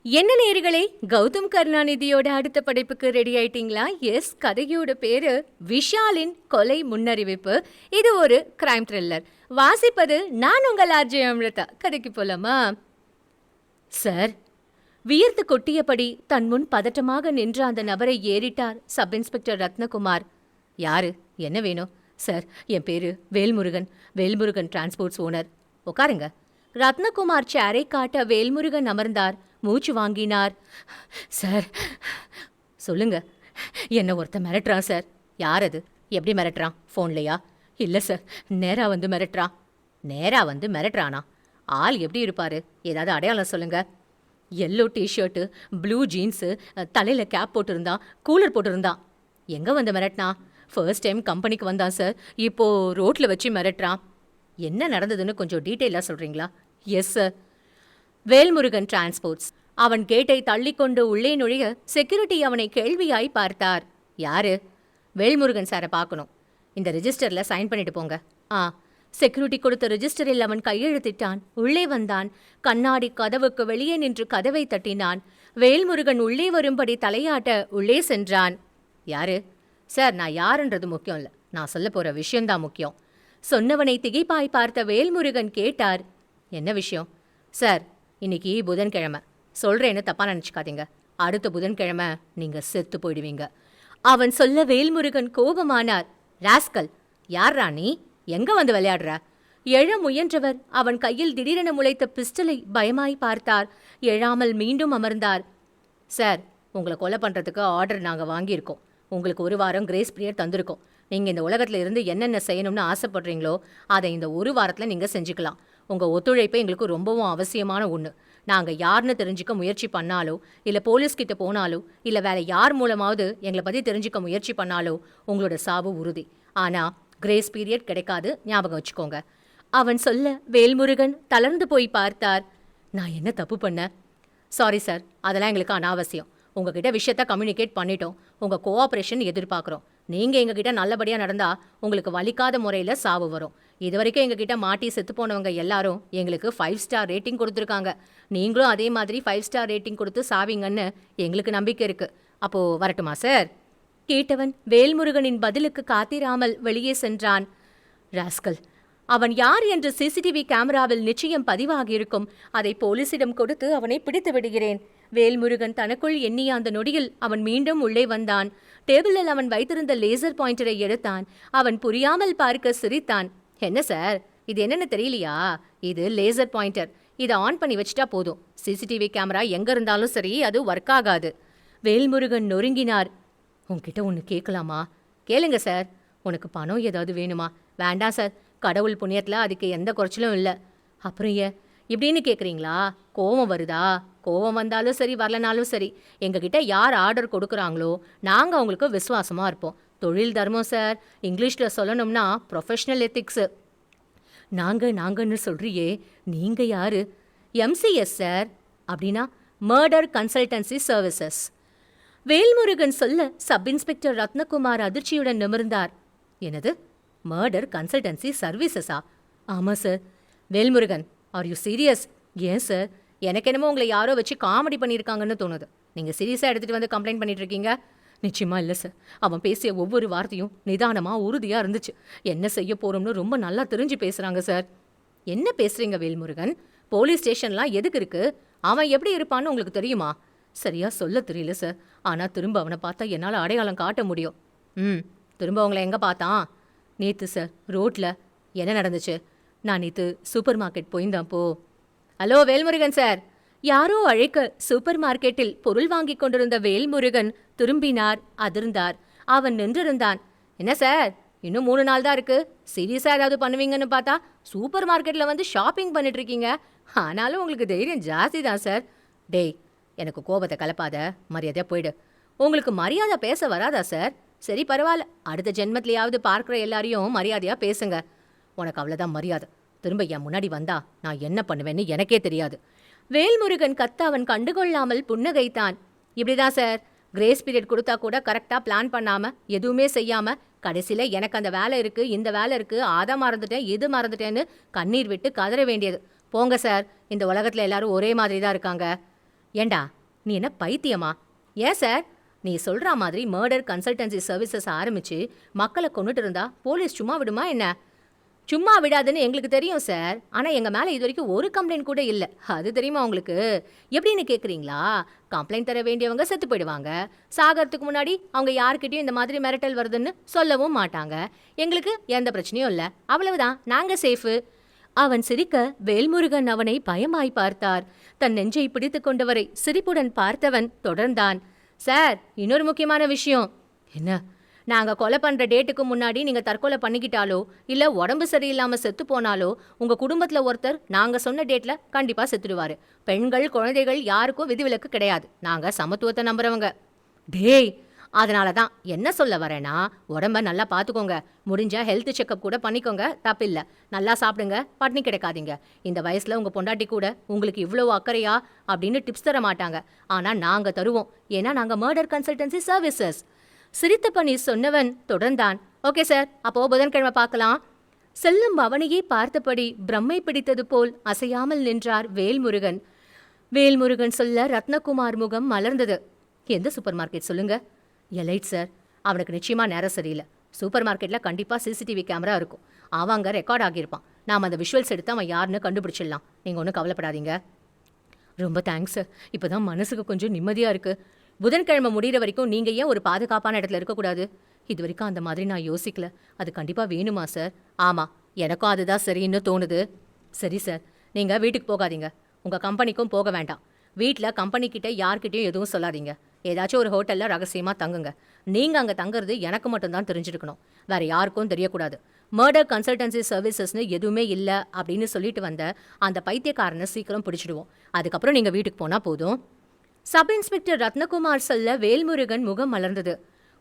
என்ன நேயர்களே, கௌதம் கருணாநிதியோட அடுத்த படைப்புக்கு ரெடி ஆயிட்டீங்களா? எஸ், கதையோட பேரு விஷாலின் கொலை முன்னறிவிப்பு. இது ஒரு கிரைம் த்ரில்லர். வாசிப்பது நான் உங்கள் ஆர்ஜே அமிர்தா. கதைக்கு போலாமா? சார், வியர்த்து கொட்டியபடி தன் முன் பதட்டமாக நின்ற அந்த நபரை ஏறிட்டார் சப் இன்ஸ்பெக்டர் ரத்னகுமார். யாரு? என்ன வேணும்? சார், என் பேரு வேல்முருகன். Velmurugan transports owner. உட்காருங்க. ரத்னகுமார் சேரை காட்ட வேல்முருகன் அமர்ந்தார். மூச்சு வாங்கினார். சார், சொல்லுங்க. என்ன ஒருத்த மிரட்டுறான் சார். யார் அது? எப்படி மிரட்டுறான்? ஃபோன்லையா? இல்லை சார், நேரா வந்து மிரட்டுறான். நேரா வந்து மிரட்டுறானா? ஆள் எப்படி இருப்பாரு? ஏதாவது அடையாளம் சொல்லுங்க. எல்லோ டிஷர்ட்டு, ப்ளூ ஜீன்ஸு, தலையில் கேப் போட்டிருந்தான், கூலர் போட்டிருந்தான். எங்கே வந்து மிரட்டினா? ஃபர்ஸ்ட் டைம் கம்பெனிக்கு வந்தான் சார். இப்போ ரோட்டில் வச்சு மிரட்டுறான். என்ன நடந்ததுன்னு கொஞ்சம் டீட்டெயிலாக சொல்கிறீங்களா? Yes sir. வேல்முருகன் டிரான்ஸ்போர்ட்ஸ். அவன் கேட்டை தள்ளிக்கொண்டு உள்ளே நுழைய செக்யூரிட்டி அவனை கேள்வியாய் பார்த்தார். யாரு? வேல்முருகன் சாரை பார்க்கணும். இந்த ரிஜிஸ்டரில் சைன் பண்ணிட்டு போங்க. ஆ. செக்யூரிட்டி கொடுத்த ரிஜிஸ்டரில் அவன் கையெழுத்திட்டான். உள்ளே வந்தான். கண்ணாடி கதவுக்கு வெளியே நின்று கதவை தட்டினான். வேல்முருகன் உள்ளே வரும்படி தலையாட்ட உள்ளே சென்றான். யாரு? சார், நான் யாருன்றது முக்கியம் இல்லை, நான் சொல்ல போகிற விஷயம்தான் முக்கியம். சொன்னவனை திகைப்பாய் பார்த்த வேல்முருகன் கேட்டார். என்ன விஷயம்? சார், இன்னைக்கு புதன்கிழமை. சொல்கிறேன்னு தப்பாக நினச்சிக்காதீங்க. அடுத்த புதன்கிழமை நீங்கள் செத்து போயிடுவீங்க. அவன் சொல்ல வேல்முருகன் கோபமானார். ராஸ்கல், யார்ரா நீ? எங்கே வந்து விளையாடுற? எழ முயன்றவர் அவன் கையில் திடீரென முளைத்த பிஸ்டலை பயமாய் பார்த்தார். எழாமல் மீண்டும் அமர்ந்தார். சார், உங்களை கொலை பண்ணுறதுக்கு ஆர்டர் நாங்கள் வாங்கியிருக்கோம். உங்களுக்கு 1 வாரம் கிரேஸ் பீரியட் தந்திருக்கோம். நீங்கள் இந்த உலகத்தில் இருந்து என்னென்ன செய்யணும்னு ஆசைப்படுறீங்களோ அதை இந்த 1 வாரத்தில் நீங்கள் செஞ்சுக்கலாம். உங்கள் ஒத்துழைப்பு எங்களுக்கு ரொம்பவும் அவசியமான ஒன்று. நாங்கள் யாருன்னு தெரிஞ்சுக்க முயற்சி பண்ணாலோ, இல்லை போலீஸ்கிட்ட போனாலோ, இல்லை வேற யார் மூலமாவது எங்களை பற்றி தெரிஞ்சுக்க முயற்சி பண்ணாலோ உங்களோட சாவு உறுதி. ஆனால் கிரேஸ் பீரியட் கிடைக்காது, ஞாபகம் வச்சுக்கோங்க. அவன் சொல்ல வேல்முருகன் தளர்ந்து போய் பார்த்தார். நான் என்ன தப்பு பண்ணேன்? சாரி சார், அதெல்லாம் எங்களுக்கு அனாவசியம். உங்ககிட்ட விஷயத்த கம்யூனிகேட் பண்ணிட்டோம். உங்கள் கோஆப்ரேஷன் எதிர்பார்க்குறோம். நீங்கள் எங்ககிட்ட நல்லபடியாக நடந்தால் உங்களுக்கு வலிக்காத முறையில் சாவு வரும். இது வரைக்கும் எங்ககிட்ட மாட்டி செத்து போனவங்க எல்லாரும் எங்களுக்கு 5 ஸ்டார் ரேட்டிங் கொடுத்துருக்காங்க. நீங்களும் அதே மாதிரி 5 ஸ்டார் ரேட்டிங் கொடுத்து சாவீங்கன்னு எங்களுக்கு நம்பிக்கை இருக்குது. அப்போது வரட்டுமா சார்? கேட்டவன் வேல்முருகனின் பதிலுக்கு காத்திராமல் வெளியே சென்றான். ராஸ்கல், அவன் யார் என்று சிசிடிவி கேமராவில் நிச்சயம் பதிவாகியிருக்கும். அதை போலீசிடம் கொடுத்து அவனை பிடித்து விடுகிறேன். வேல்முருகன் தனக்குள் எண்ணிய அந்த நொடியில் அவன் மீண்டும் உள்ளே வந்தான். டேபிளில் அவன் வைத்திருந்த லேசர் பாயிண்டரை எடுத்தான். அவன் புரியாமல் பார்க்க சிரித்தான். என்ன சார், இது என்னன்னு தெரியலையா? இது லேசர் பாயிண்டர். இதை ஆன் பண்ணி வச்சிட்டா போதும். சிசிடிவி கேமரா எங்கே இருந்தாலும் சரி, அது ஒர்க் ஆகாது. வேல்முருகன் நொறுங்கினார். உன்கிட்ட ஒன்று கேட்கலாமா? கேளுங்க சார். உனக்கு பணம் ஏதாவது வேணுமா? வேண்டாம் சார், கடவுள் புண்ணியத்தில் அதுக்கு எந்த குறைச்சலும் இல்லை. அப்புறம் ஏன் இப்படின்னு கேட்குறீங்களா? கோவம் வருதா? கோவம் வந்தாலும் சரி, வரலனாலும் சரி, எங்ககிட்ட யார் ஆர்டர் கொடுக்குறாங்களோ நாங்கள் அவங்களுக்கு விசுவாசமாக இருப்போம். தொழில் தர்மம் சார். இங்கிலீஷில் சொல்லணும்னா ப்ரொஃபஷ்னல் எத்திக்ஸு. நாங்கன்னு சொல்கிறியே, நீங்கள் யார்? MCS sir. அப்படின்னா மர்டர் கன்சல்டன்சி சர்வீசஸ். வேல்முருகன் சொல்ல சப் இன்ஸ்பெக்டர் ரத்னகுமார் அதிர்ச்சியுடன் நிமிர்ந்தார். என்னது? மர்டர் கன்சல்டன்சி சர்வீசஸா? ஆமாம் sir. Velmurugan, are you serious? ஏன் சார்? எனக்கு என்னமோ உங்களை யாரோ வச்சு காமெடி பண்ணியிருக்காங்கன்னு தோணுது. நீங்கள் சீரியஸாக எடுத்துகிட்டு வந்து கம்ப்ளைண்ட் பண்ணிட்டு இருக்கீங்க? நிச்சயமாக இல்லை சார். அவன் பேசிய ஒவ்வொரு வார்த்தையும் நிதானமாக உறுதியாக இருந்துச்சு. என்ன செய்ய போகிறோம்னு ரொம்ப நல்லா தெரிஞ்சு பேசுகிறாங்க சார். என்ன பேசுகிறீங்க வேல்முருகன்? போலீஸ் ஸ்டேஷன்லாம் எதுக்கு இருக்குது? அவன் எப்படி இருப்பான்னு உங்களுக்கு தெரியுமா? சரியாக சொல்ல தெரியல சார். ஆனால் திரும்ப அவனை பார்த்தா என்னால் அடையாளம் காட்ட முடியும். திரும்ப அவங்கள எங்கே பார்த்தான்? நேற்று சார், ரோட்டில். என்ன நடந்துச்சு? நான் நேற்று சூப்பர் மார்க்கெட் போயிருந்தேன் போ. Hello Velmurugan sir. யாரோ அழைக்க சூப்பர் மார்க்கெட்டில் பொருள் வாங்கி கொண்டிருந்த வேல்முருகன் திரும்பினார். அதிர்ந்தார். அவன் நின்றிருந்தான். என்ன சார், இன்னும் 3 நாள் தான் இருக்கு. சீரியஸாக ஏதாவது பண்ணுவீங்கன்னு பார்த்தா சூப்பர் மார்க்கெட்டில் வந்து ஷாப்பிங் பண்ணிட்டு இருக்கீங்க. ஆனாலும் உங்களுக்கு தைரியம் ஜாஸ்தி தான் சார். டேய், எனக்கு கோபத்தை கலப்பாத, மரியாதையாக போயிடு. உங்களுக்கு மரியாதை பேச வராதா சார்? சரி, பரவாயில்ல. அடுத்த ஜென்மத்திலேயாவது பார்க்குற எல்லாரையும் மரியாதையாக பேசுங்க. உனக்கு அவ்வளோதான் மரியாதை. திரும்ப என் முன்னாடி வந்தா நான் என்ன பண்ணுவேன்னு எனக்கே தெரியாது. வேல்முருகன் கத்த அவன் கண்டுகொள்ளாமல் புன்னகைத்தான். இப்படிதான் சார், கிரேஸ் பீரியட் கொடுத்தா கூட கரெக்டாக பிளான் பண்ணாமல் எதுவுமே செய்யாமல் கடைசியில் எனக்கு அந்த வேலை இருக்குது, இந்த வேலை இருக்குது, அதை மறந்துட்டேன், இது மறந்துட்டேன்னு கண்ணீர் விட்டு கதற வேண்டியது. போங்க சார், இந்த உலகத்தில் எல்லாரும் ஒரே மாதிரி தான் இருக்காங்க. ஏண்டா நீ என்ன பைத்தியமா? ஏன் சார், நீ சொல்ற மாதிரி மர்டர் கன்சல்டன்சி சர்வீசஸ் ஆரம்பிச்சு மக்களை கொண்டுட்டு இருந்தா போலீஸ் சும்மா விடுமா என்ன? சும்மா விடாதுன்னு எங்களுக்கு தெரியும் சார். ஆனா எங்க மேல இது வரைக்கும் ஒரு கம்ப்ளைண்ட் கூட இல்ல. அது தெரியுமா உங்களுக்கு? எப்படின்னு கேக்குறீங்களா? கம்ப்ளைண்ட் தர வேண்டியவங்க செத்து போயிடுவாங்க. சாகறதுக்கு முன்னாடி அவங்க யார்கிட்டயும் இந்த மாதிரி மிரட்டல் வருதுன்னு சொல்லவும் மாட்டாங்க. எங்களுக்கு எந்த பிரச்சனையும் இல்ல. அவ்வளவுதான், நாங்க சேஃபு. அவன் சிரிக்க வேல்முருகன் அவனை பயமாய் பார்த்தார். தன் நெஞ்சை பிடித்துக் கொண்டவரை சிரிப்புடன் பார்த்தவன் தொடர்ந்தான். சார், இன்னொரு முக்கியமான விஷயம். என்ன? நாங்க கொலை பண்ற டேட்டுக்கு முன்னாடி நீங்க தற்கொலை பண்ணிக்கிட்டாலோ இல்ல உடம்பு சரியில்லாம செத்து போனாலோ உங்க குடும்பத்துல ஒருத்தர் நாங்க சொன்ன டேட்ல கண்டிப்பா செத்துடுவாரு. பெண்கள் குழந்தைகள் யாருக்கும் விதிவிலக்கு கிடையாது. நாங்க சமத்துவத்தை நம்புறவங்க. டேய், அதனால தான் என்ன சொல்ல வரேன்னா, உடம்ப நல்லா பார்த்துக்கோங்க. முடிஞ்சா ஹெல்த் செக்அப் கூட பண்ணிக்கோங்க, தப்பில்ல. நல்லா சாப்பிடுங்க, பட்னி கிடக்காதீங்க. இந்த வயசுல உங்க பொண்டாட்டி கூட உங்களுக்கு இவ்வளவு அக்கறையா அப்படின்னு டிப்ஸ் தர மாட்டாங்க. ஆனா நாங்க தருவோம். ஏன்னா நாங்க மர்டர் கன்சல்டன்சி சர்வீசஸ். சிரித்த பண்ணி சொன்னவன் தொடர்ந்தான். ஓகே சார், அப்போ புதன்கிழமை பார்க்கலாம். செல்லும் அவனையே பார்த்தபடி பிரம்மை பிடித்தது போல் அசையாமல் நின்றார் வேல்முருகன். வேல்முருகன் சொல்ல ரத்னகுமார் முகம் மலர்ந்தது. எந்த சூப்பர் மார்க்கெட் சொல்லுங்க? Elite sir. அவனுக்கு நிச்சயமா நேரம் சரியில்லை. சூப்பர் மார்க்கெட்ல கண்டிப்பா சிசிடிவி கேமரா இருக்கும். அவன் அங்க ரெக்கார்ட் ஆகியிருப்பான். நாம அந்த விஷுவல்ஸ் எடுத்து அவன் யாருன்னு கண்டுபிடிச்சிடலாம். நீங்க ஒன்றும் கவலைப்படாதீங்க. ரொம்ப தேங்க்ஸ் சார். இப்போதான் மனசுக்கு கொஞ்சம் நிம்மதியா இருக்கு. புதன்கிழமை முடிகிற வரைக்கும் நீங்க ஏன் ஒரு பாதுகாப்பான இடத்துல இருக்கக்கூடாது? இது வரைக்கும் அந்த மாதிரி நான் யோசிக்கல. அது கண்டிப்பா வேணுமா சார்? ஆமா, எனக்கும் அதுதான் சரின்னு தோணுது. சரி சார், நீங்க வீட்டுக்கு போகாதீங்க. உங்க கம்பெனிக்கும் போக வேண்டாம். வீட்டில் கம்பெனிக்கிட்ட யார்கிட்டையும் எதுவும் சொல்லாதீங்க. ஏதாச்சும் ஒரு ஹோட்டல்ல ரகசியமா தங்குங்க. நீங்க அங்க தங்குறது எனக்கு மட்டும்தான் தெரிஞ்சிருக்கணும். வேற யாருக்கும் தெரியக்கூடாது. மர்டர் கன்சல்டன்சி சர்வீசஸ்னு எதுவுமே இல்லை அப்படின்னு சொல்லிட்டு வந்த அந்த பைத்தியக்காரனை சீக்கிரம் பிடிச்சிடுவோம். அதுக்கப்புறம் நீங்க வீட்டுக்கு போனா போதும். சப் இன்ஸ்பெக்டர் ரத்னகுமார் சொல்ல வேல்முருகன் முகம் மலர்ந்தது.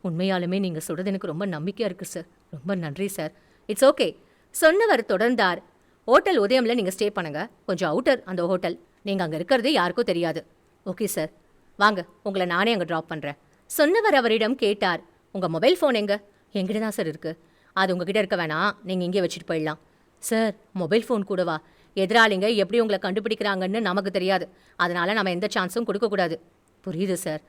உண்மையாலுமே நீங்க சொல்றது எனக்கு ரொம்ப நம்பிக்கையா இருக்கு சார். ரொம்ப நன்றி சார். It's okay. சொன்னவர் தொடர்ந்தார். ஹோட்டல் உதயம்ல நீங்க ஸ்டே பண்ணுங்க. கொஞ்சம் அவுட்டர் அந்த ஹோட்டல். நீங்க அங்க இருக்கிறது யாருக்கும் தெரியாது. Okay sir. வாங்க, உங்களை நானே அங்கே ட்ராப் பண்ணுறேன். சொன்னவர் அவரிடம் கேட்டார். உங்கள் மொபைல் ஃபோன் எங்கே? என்கிட்ட தான் சார் இருக்குது. அது உங்ககிட்ட இருக்க வேணாம், நீங்கள் இங்கே வச்சுட்டு போயிடலாம். சார், மொபைல் ஃபோன் கூடவா? எதிராளிங்க எப்படி உங்களை கண்டுபிடிக்கிறாங்கன்னு நமக்கு தெரியாது. அதனால் நம்ம எந்த சான்ஸும் கொடுக்கக்கூடாது. புரியுது சார்.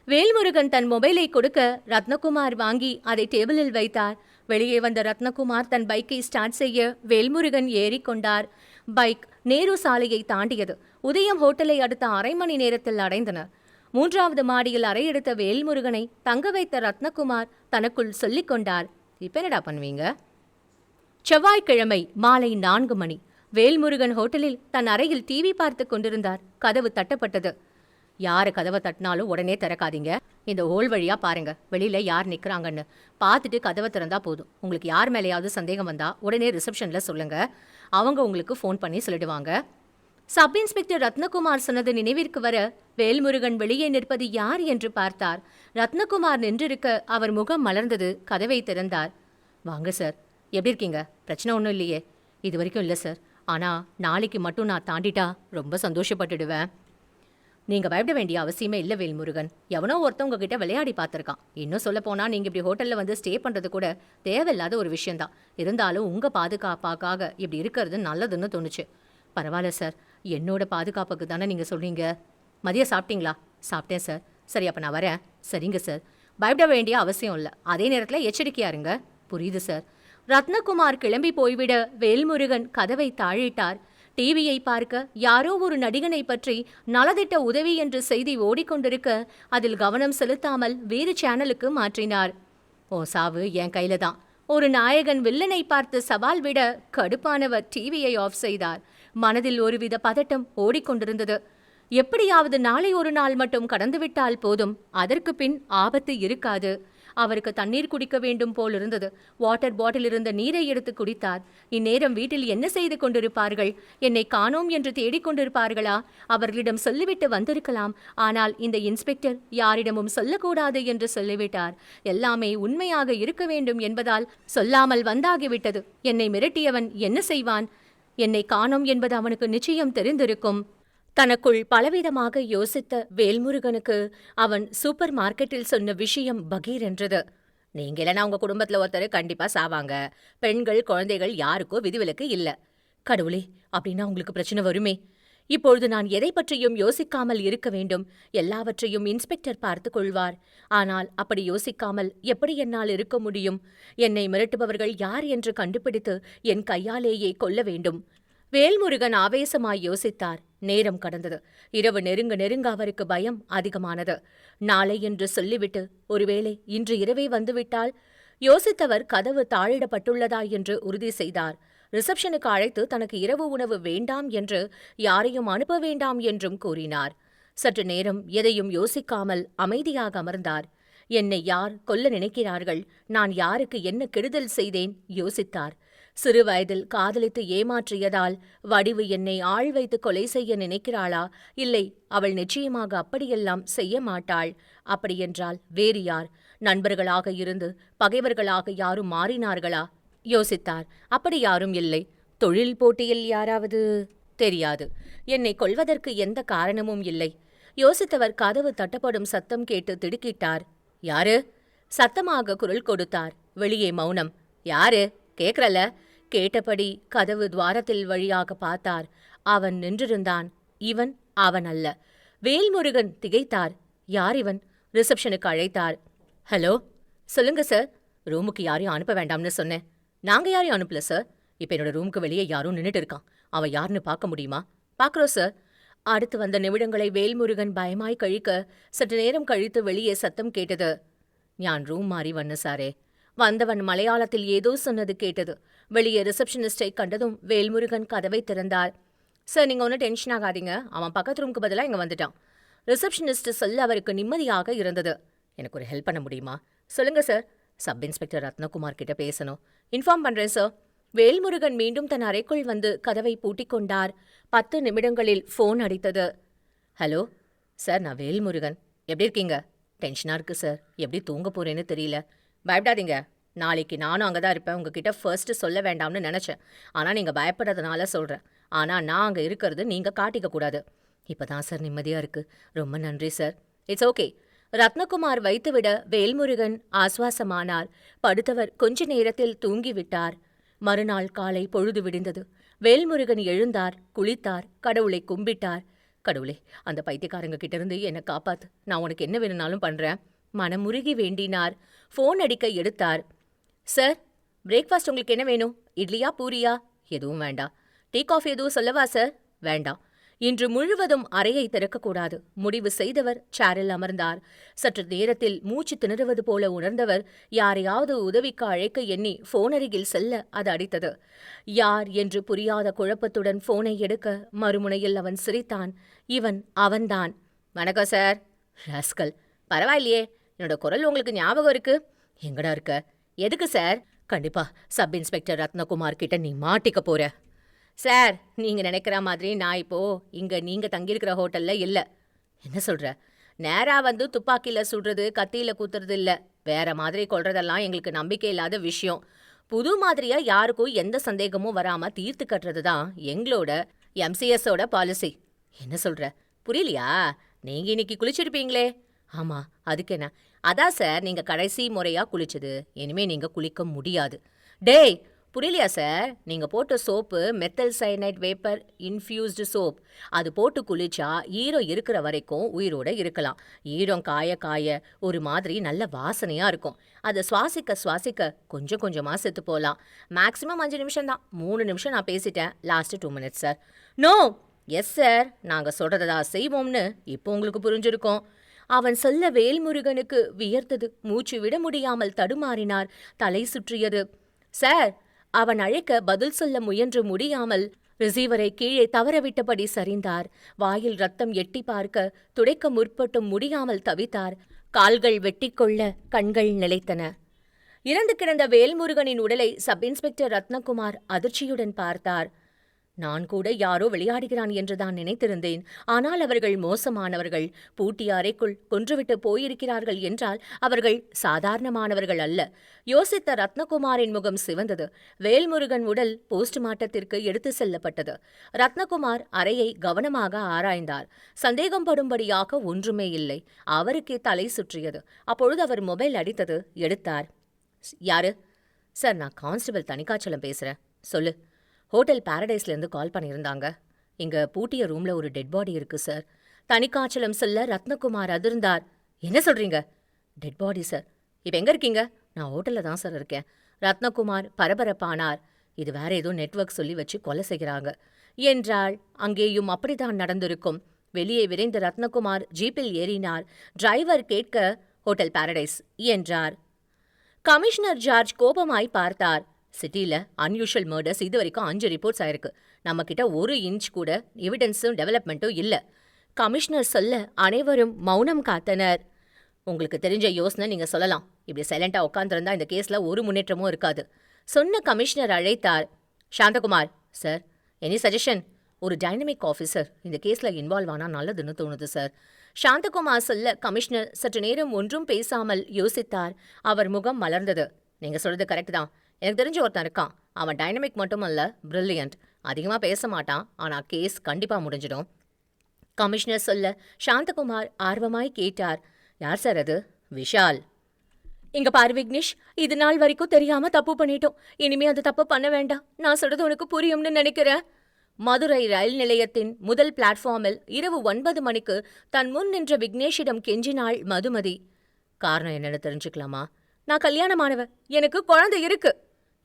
வேல்முருகன் தன் மொபைலை கொடுக்க ரத்னகுமார் வாங்கி அதை டேபிளில் வைத்தார். வெளியே வந்த ரத்னகுமார் தன் பைக்கை ஸ்டார்ட் செய்ய வேல்முருகன் ஏறிக்கொண்டார். பைக் நேரு சாலையை தாண்டியது. உதயம் ஹோட்டலை அடுத்த அரை மணி நேரத்தில் அடைந்தனர். 3வது மாடியில் அறையெடுத்த வேல்முருகனை தங்க வைத்த ரத்னகுமார் தனக்குள் சொல்லிக் கொண்டார். இப்ப என்னடா பண்ணுவீங்க? செவ்வாய்க்கிழமை மாலை 4 மணி. வேல்முருகன் ஹோட்டலில் தன் அறையில் டிவி பார்த்து கொண்டிருந்தார். கதவு தட்டப்பட்டது. யாரு கதவை தட்டினாலும் உடனே திறக்காதீங்க. இந்த ஹோல் வழியா பாருங்க, வெளியில யார் நிக்கிறாங்கன்னு பார்த்துட்டு கதவை திறந்தா போதும். உங்களுக்கு யார் மேலேயாவது சந்தேகம் வந்தா உடனே ரிசப்ஷன்ல சொல்லுங்க. அவங்க உங்களுக்கு ஃபோன் பண்ணி சொல்லிடுவாங்க. சப் இன்ஸ்பெக்டர் ரத்னகுமார் சொன்னது நினைவிற்கு வர வேல்முருகன் வெளியே நிற்பது யார் என்று பார்த்தார். ரத்னகுமார் நின்றிருக்க அவர் முகம் மலர்ந்தது. கதவை திறந்தார். வாங்க சார், எப்படி இருக்கீங்க? பிரச்சனை ஒன்றும் இல்லையே? இது வரைக்கும் இல்லை சார். ஆனால் நாளைக்கு மட்டும் நான் தாண்டிட்டா ரொம்ப சந்தோஷப்பட்டுடுவேன். நீங்கள் பயப்பட வேண்டிய அவசியமே இல்லை வேல்முருகன். எவனோ ஒருத்தவங்க கிட்ட விளையாடி பார்த்துருக்கான். இன்னும் சொல்ல போனால் நீங்கள் இப்படி ஹோட்டலில் வந்து ஸ்டே பண்ணுறது கூட தேவையில்லாத ஒரு விஷயந்தான். இருந்தாலும் உங்கள் பாதுகாப்பாக இப்படி இருக்கிறது நல்லதுன்னு தோணுச்சு. பரவாயில்ல சார், என்னோட பாதுகாப்புக்கு தானே நீங்கள் சொல்கிறீங்க. மதியம் சாப்பிட்டீங்களா? சாப்பிட்டேன் சார். சரி, அப்போ நான் வரேன். சரிங்க சார். பயப்பட வேண்டிய அவசியம் இல்லை. அதே நேரத்தில் எச்சரிக்கையா இருங்க. புரியுது சார். ரத்னகுமார் கிளம்பி போய்விட வேல்முருகன் கதவை தாழிட்டார். டிவியை பார்க்க யாரோ ஒரு நடிகனை பற்றி நலதிட்ட உதவி என்ற செய்தி ஓடிக்கொண்டிருக்க அதில் கவனம் செலுத்தாமல் வேறு சேனலுக்கு மாற்றினார். ஓ சாவு என் கையில தான். ஒரு நாயகன் வில்லனை பார்த்து சவால் விட கடுப்பானவர் டிவியை ஆஃப் செய்தார். மனதில் ஒருவித பதட்டம் ஓடிக்கொண்டிருந்தது. எப்படியாவது நாளை ஒரு நாள் மட்டும் கடந்துவிட்டால் போதும். அதற்கு பின் ஆபத்து இருக்காது. அவருக்கு தண்ணீர் குடிக்க வேண்டும் போல் இருந்தது. வாட்டர் பாட்டில் இருந்த நீரை எடுத்து குடித்தார். இந்நேரம் வீட்டில் என்ன செய்து கொண்டிருப்பார்கள்? என்னை காணோம் என்று தேடிக்கொண்டிருப்பார்களா? அவர்களிடம் சொல்லிவிட்டு வந்திருக்கலாம். ஆனால் இந்த இன்ஸ்பெக்டர் யாரிடமும் சொல்லக்கூடாது என்று சொல்லிவிட்டார். எல்லாமே உண்மையாக இருக்க வேண்டும் என்பதால் சொல்லாமல் வந்தாகிவிட்டது. என்னை மிரட்டியவன் என்ன செய்வான்? என்னை காணோம் என்பது அவனுக்கு நிச்சயம் தெரிந்திருக்கும். தனக்குள் பலவிதமாக யோசித்த வேல்முருகனுக்கு அவன் சூப்பர் மார்க்கெட்டில் சொன்ன விஷயம் பகீர் என்றது. நீங்க இல்லைனா உங்க குடும்பத்துல ஒருத்தர் கண்டிப்பா சாவாங்க. பெண்கள் குழந்தைகள் யாருக்கோ விதிவிலக்கு இல்ல. கடவுளே, அப்படின்னா உங்களுக்கு பிரச்சனை வருமே. இப்பொழுது நான் எதை பற்றியும் யோசிக்காமல் இருக்க வேண்டும். எல்லாவற்றையும் இன்ஸ்பெக்டர் பார்த்துக் கொள்வார். ஆனால் அப்படி யோசிக்காமல் எப்படி என்னால் இருக்க முடியும்? என்னை மிரட்டுபவர்கள் யார் என்று கண்டுபிடித்து என் கையாலேயே கொல்ல வேண்டும். வேல்முருகன் ஆவேசமாய் யோசித்தார். நேரம் கடந்தது. இரவு நெருங்க நெருங்க அவருக்கு பயம் அதிகமானது. நாளை என்று சொல்லிவிட்டு ஒருவேளை இன்று இரவே வந்துவிட்டால்? யோசித்தவர் கதவு தாழிடப்பட்டுள்ளதா என்று உறுதி செய்தார். ரிசப்ஷனுக்கு அழைத்து தனக்கு இரவு உணவு வேண்டாம் என்று யாரையும் அனுப்ப வேண்டாம் என்றும் கூறினார். சற்று நேரம் எதையும் யோசிக்காமல் அமைதியாக அமர்ந்தார். என்னை யார் கொல்ல நினைக்கிறார்கள்? நான் யாருக்கு என்ன கெடுதல் செய்தேன்? யோசித்தார். சிறு வயதில் காதலித்து ஏமாற்றியதால் வடிவு என்னை ஆள் வைத்து கொலை செய்ய நினைக்கிறாளா? இல்லை, அவள் நிச்சயமாக அப்படியெல்லாம் செய்ய மாட்டாள். அப்படியென்றால் வேறு யார்? நண்பர்களாக இருந்து பகைவர்களாக யாரும் மாறினார்களா? யோசித்தார். அப்படி யாரும் இல்லை. தொழில் போட்டியில் யாராவது? தெரியாது. என்னை கொல்வதற்கு எந்த காரணமும் இல்லை. யோசித்தவர் கதவு தட்டப்படும் சத்தம் கேட்டு திடுக்கிட்டார். யாரு? சத்தமாக குரல் கொடுத்தார். வெளியே மௌனம். யாரு? கேக்குறல? கேட்டபடி கதவு துவாரத்தில் வழியாக பார்த்தார். அவன் நின்றிருந்தான். இவன் அவன் அல்ல. வேல்முருகன் திகைத்தார். யார் இவன்? ரிசப்ஷனுக்கு அழைத்தார். ஹலோ, சொல்லுங்க சார். ரூமுக்கு யாரையும் அனுப்ப வேண்டாம்னு சொன்னேன். நாங்க யாரையும் அனுப்பல சார். இப்ப என்னோட ரூமுக்கு வெளியே யாரும் நின்னுட்டு இருக்கான். அவன் யாருன்னு பார்க்க முடியுமா? பார்க்குறோம் சார். அடுத்து வந்த நிமிடங்களை வேல்முருகன் பயமாய் கழிக்க சற்று நேரம் கழித்து வெளியே சத்தம் கேட்டது. ஞான் ரூம் மாறி வண்ண சாரே. வந்தவன் மலையாளத்தில் ஏதோ சொன்னது கேட்டது. வெளியே ரிசப்ஷனிஸ்டை கண்டதும் வேல்முருகன் கதவை திறந்தார். சார், நீங்க ஒன்றும் டென்ஷன் ஆகாதீங்க. அவன் பக்கத்து ரூமுக்கு பதிலாக இங்கே வந்துட்டான். ரிசப்ஷனிஸ்ட் சொல்ல அவருக்கு நிம்மதியாக இருந்தது. எனக்கு ஒரு ஹெல்ப் பண்ண முடியுமா? சொல்லுங்க சார். சப் இன்ஸ்பெக்டர் ரத்னகுமார் கிட்ட பேசணும். இன்ஃபார்ம் பண்றேன் சார். வேல்முருகன் மீண்டும் தன் அறைக்குள் வந்து கதவை பூட்டிக் கொண்டார். 10 நிமிடங்களில் ஃபோன் அடித்தது. ஹலோ சார், நான் வேல்முருகன். எப்படி இருக்கீங்க? டென்ஷனாக இருக்கு சார். எப்படி தூங்க போறேன்னு தெரியல. பயப்படாதீங்க. நாளைக்கு நானும் அங்கே தான் இருப்பேன். உங்ககிட்ட ஃபர்ஸ்ட் சொல்ல வேண்டாம்னு நினச்சேன். ஆனால் நீங்கள் பயப்படுறதுனால சொல்கிறேன். ஆனால் நான் அங்கே இருக்கிறது நீங்கள் காட்டிக்க கூடாது. இப்போ தான் சார் நிம்மதியாக இருக்குது. ரொம்ப நன்றி சார். It's okay. ரத்னகுமார் வைத்துவிட வேல்முருகன் ஆசுவாசமானார். படுத்தவர் கொஞ்ச நேரத்தில் தூங்கிவிட்டார். மறுநாள் காலை பொழுது விடிந்தது. வேல்முருகன் எழுந்தார், குளித்தார், கடவுளை கும்பிட்டார். கடவுளே, அந்த பைத்தியக்காரங்க கிட்டேருந்து என்னை காப்பாத்து. நான் உனக்கு என்ன வேணும்னாலும் பண்ணுறேன். மனமுருகி வேண்டினார். ஃபோன் அடிக்க எடுத்தார். சார், பிரேக்ஃபாஸ்ட் உங்களுக்கு என்ன வேணும்? இட்லியா பூரியா? எதுவும் வேண்டாம். டீ காஃபி எதுவும் சொல்லவா சார்? வேண்டாம். இன்று முழுவதும் அறையை திறக்கக்கூடாது முடிவு செய்தவர் சேரில் அமர்ந்தார். சற்று நேரத்தில் மூச்சு திணறுவது போல உணர்ந்தவர் யாரையாவது உதவிக்கு அழைக்க எண்ணி போன் அருகில் செல்ல அது அடித்தது. யார் என்று புரியாத குழப்பத்துடன் போனை எடுக்க மறுமுனையில் அவன் சிரித்தான். இவன் அவன்தான். வணக்கம் சார். ராஸ்கல், பரவாயில்லையே, என்னோட குரல் உங்களுக்கு ஞாபகம் இருக்கு. எங்கடா இருக்க? எதுக்கு சார்? கண்டிப்பா சப் இன்ஸ்பெக்டர் ரத்னகுமார் கிட்ட நீ மாட்டிக்க போற. சார், நீங்க நினைக்கிற மாதிரி நான் இப்போ இங்க நீங்க தங்கியிருக்கிற ஹோட்டல்ல இல்ல. என்ன சொல்ற? நேரா வந்து துப்பாக்கியில சுடுறது, கத்தியில குத்துறது இல்ல. வேற மாதிரி கொள்றதெல்லாம் எங்களுக்கு நம்பிக்கை இல்லாத விஷயம். புது மாதிரியா யாருக்கும் எந்த சந்தேகமும் வராம தீர்த்து கட்டுறது தான் எங்களோட MCSஓட பாலிசி. என்ன சொல்ற? புரியலையா? நீங்க இன்னைக்கு குளிச்சிருப்பீங்களே. ஆமா, அதுக்கு என்ன? அதான் சார், நீங்க கடைசி முறையா குளிச்சது. இனிமே நீங்க குளிக்க முடியாது. டேய், புரியலையா சார்? நீங்க போட்ட soap மெத்தல் cyanide vapour infused soap. அது போட்டு குளிச்சா ஈரம் இருக்கிற வரைக்கும் உயிரோட இருக்கலாம். ஈரம் காய காய ஒரு மாதிரி நல்ல வாசனையா இருக்கும். அதை சுவாசிக்க சுவாசிக்க கொஞ்சம் கொஞ்சமா செத்து போகலாம். மேக்ஸிமம் 5 நிமிஷம் தான். 3 நிமிஷம் நான் பேசிட்டேன். Last 2 minutes sir. No. Yes sir, நாங்க சொல்றதா செய்வோம்னு இப்போ உங்களுக்கு புரிஞ்சிருக்கோம். அவன் சொல்ல வேல்முருகனுக்கு வியர்த்தது. மூச்சு விட முடியாமல் தடுமாறினார். தலை சுற்றியது. சார், அவன் அழைக்க பதில் சொல்ல முயன்று முடியாமல் ரிசீவரை கீழே தவறவிட்டபடி சரிந்தார். வாயில் ரத்தம் எட்டி பார்க்க துடைக்க முற்பட்டும் முடியாமல் தவித்தார். கால்கள் வெட்டிக்கொள்ள கண்கள் நிலைத்தன. இறந்து கிடந்த வேல்முருகனின் உடலை சப் இன்ஸ்பெக்டர் ரத்னகுமார் அதிர்ச்சியுடன் பார்த்தார். நான் கூட யாரோ விளையாடுகிறான் என்றுதான் நினைத்திருந்தேன். ஆனால் அவர்கள் மோசமானவர்கள். பூட்டிய அறைக்குள் கொன்றுவிட்டு போயிருக்கிறார்கள் என்றால் அவர்கள் சாதாரணமானவர்கள் அல்ல. யோசித்த ரத்னகுமாரின் முகம் சிவந்தது. வேல்முருகன் உடல் போஸ்ட்மார்ட்டத்திற்கு எடுத்து செல்லப்பட்டது. ரத்னகுமார் அறையை கவனமாக ஆராய்ந்தார். சந்தேகம் படும்படியாக ஒன்றுமே இல்லை. அவருக்கே தலை சுற்றியது. அப்பொழுது அவர் மொபைல் அடித்தது. எடுத்தார். யாரு? சார், நான் கான்ஸ்டபிள் தணிகாச்சலம் பேசுறேன். சொல்லு. ஹோட்டல் பாரடைஸ்லேருந்து கால் பண்ணியிருந்தாங்க. இங்க பூட்டிய ரூம்ல ஒரு டெட் பாடி இருக்கு சார். தனிக்காச்சலம் சொல்ல ரத்னகுமார் அதிர்ந்தார். என்ன சொல்றீங்க? Dead body sir. இப்ப எங்க இருக்கீங்க? நான் ஹோட்டல்ல தான் சார் இருக்கேன். ரத்னகுமார் பரபரப்பானார். இது வேற ஏதோ நெட்வொர்க் சொல்லி வச்சு கொலை செய்கிறாங்க என்றாள். அங்கேயும் அப்படித்தான் நடந்திருக்கும். வெளியே விரைந்த ரத்னகுமார் ஜீப்பில் ஏறினார். டிரைவர் கேட்க ஹோட்டல் பாரடைஸ் என்றார். கமிஷனர் ஜார்ஜ் கோபமாய் பார்த்தார். சிட்டில அன்யூஷுவல் மர்டர்ஸ் இது வரைக்கும் 5 ரிப்போர்ட்ஸ் ஆயிருக்கு. நம்ம கிட்ட 1 இன்ச் கூட எவிடன்ஸும் டெவலப்மெண்ட்டும் இல்ல. கமிஷனர் சொல்ல அனைவரும் மௌனம் காத்தனர். உங்களுக்கு தெரிஞ்ச யோசனை நீங்க சொல்லலாம். இப்படி சைலண்டா உட்காந்துருந்தா இந்த கேஸ்ல ஒரு முன்னேற்றமும் இருக்காது. சொன்ன கமிஷனர் அழைத்தார். Santhakumar sir, any suggestion? ஒரு டைனமிக் ஆஃபீஸர் இந்த கேஸ்ல இன்வால்வ் ஆனா நல்லதுன்னு தோணுது சார். சாந்தகுமார் சொல்ல கமிஷனர் சற்று நேரம் ஒன்றும் பேசாமல் யோசித்தார். அவர் முகம் மலர்ந்தது. நீங்க சொல்றது கரெக்ட் தான். எனக்கு தெரிஞ்ச ஒருத்தன் இருக்கான். அவன் டைனமிக் மட்டும் அல்ல, பிரில்லியன்ட். அதிகமாக பேச மாட்டான், ஆனா கேஸ் கண்டிப்பா முடிஞ்சிடும். கமிஷனர் சொல்ல சாந்தகுமார் ஆர்வமாய் கேட்டார். யார் சார் அது? விஷால். இங்க பாரு விக்னேஷ், இது நாள் வரைக்கும் தெரியாம தப்பு பண்ணிட்டோம். இனிமே அது தப்பு பண்ண வேண்டாம். நான் சொல்றது உனக்கு புரியும்னு நினைக்கிறேன். மதுரை ரயில் நிலையத்தின் முதல் பிளாட்ஃபார்மில் இரவு 9 மணிக்கு தன் முன் நின்ற விக்னேஷிடம் கெஞ்சினாள் மதுமதி. காரணம் என்னன்னு தெரிஞ்சுக்கலாமா? நான் கல்யாணமானவ, எனக்கு குழந்தை இருக்கு.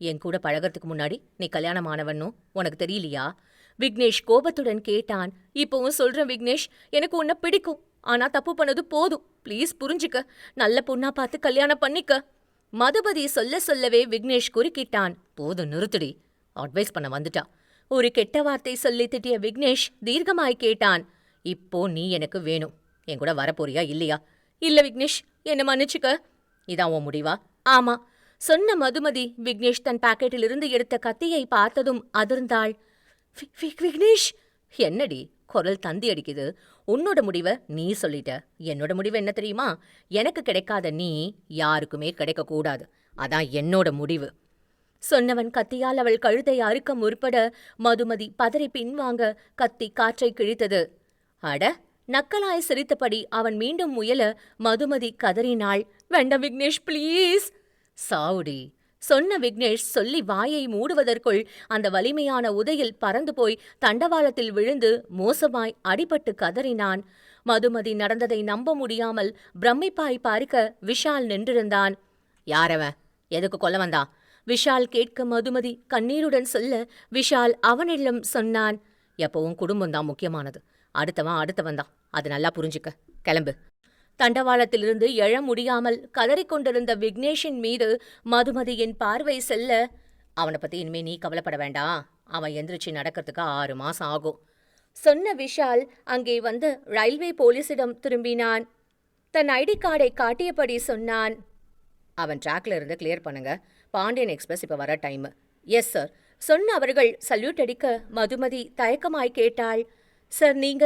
என் கூட பழகிறதுக்கு முன்னாடி நீ கல்யாணமானவன்னும் உனக்கு தெரியலையா? விக்னேஷ் கோபத்துடன் கேட்டான். இப்பவும் சொல்றேன் விக்னேஷ், எனக்கு உன்னை பிடிக்கும். ஆனா தப்பு பண்ணது போதும். ப்ளீஸ் புரிஞ்சுக்க. நல்ல பொண்ணா பார்த்து கல்யாணம் பண்ணிக்க. மதுபதி சொல்ல சொல்லவே விக்னேஷ் குறுக்கிட்டான். போதும் நிறுத்துடி. அட்வைஸ் பண்ண வந்துட்டா. ஒரு கெட்ட வார்த்தை சொல்லி திட்டிய விக்னேஷ் தீர்க்கமாய் கேட்டான். இப்போ நீ எனக்கு வேணும். என் கூட வரப்போறியா இல்லையா? இல்ல விக்னேஷ், என்ன மன்னிச்சுக்க. இதான் உன் முடிவா? ஆமா சொன்ன மதுமதி விக்னேஷ் தன் பாக்கெட்டிலிருந்து எடுத்த கத்தியை பார்த்ததும் அதிர்ந்தாள். விக்னேஷ், என்னடி குரல் தந்தி அடிக்குது? உன்னோட முடிவை நீ சொல்லிட்ட. என்னோட முடிவு என்ன தெரியுமா? எனக்கு கிடைக்காத நீ யாருக்குமே கிடைக்க கூடாது. அதான் என்னோட முடிவு. சொன்னவன் கத்தியால் அவள் கழுத்தை அறுக்க முற்பட மதுமதி பதறி பின்வாங்க கத்தி காற்றை கிழித்தது. அட, நக்கலாய் சிரித்தபடி அவன் மீண்டும் முயல மதுமதி கதறினாள். வேண்டாம் விக்னேஷ், ப்ளீஸ். சாவுடி சொன்ன விக்னேஷ் சொல்லி வாயை மூடுவதற்குள் அந்த வலிமையான உதையில் பறந்து போய் தண்டவாளத்தில் விழுந்து மோசமாய் அடிபட்டு கதறினான். மதுமதி நடந்ததை நம்ப முடியாமல் பிரமிப்பாய் பார்க்க விஷால் நின்றிருந்தான். யாரவன்? எதுக்கு கொல்ல வந்தான்? விஷால் கேட்க மதுமதி கண்ணீருடன் சொல்ல விஷால் அவனிடம் சொன்னான். எப்பவும் குடும்பம்தான் முக்கியமானது. அடுத்தவன் தான். அது நல்லா புரிஞ்சுக்க. கிளம்பு. தண்டவாளத்திலிருந்து எழ முடியாமல் கதறிக்கொண்டிருந்த விக்னேஷின் மீது மதுமதியின் பார்வை செல்ல, அவனை பத்தி இனிமே நீ கவலைப்பட வேண்டாம். அவன் எந்திரிச்சு நடக்கிறதுக்கு 6 மாசம் ஆகும் சொன்ன விஷால் அங்கே வந்து ரயில்வே போலீசிடம் திரும்பினான். தன் ஐடி கார்டை காட்டியபடி சொன்னான். அவன் ட்ராக்ல இருந்து கிளியர் பண்ணுங்க. பாண்டியன் எக்ஸ்பிரஸ் இப்ப வர டைம். எஸ் சார் சொன்ன அவர்கள் சல்யூட் அடிக்க மதுமதி தயக்கமாய் கேட்டாள். சார் நீங்க?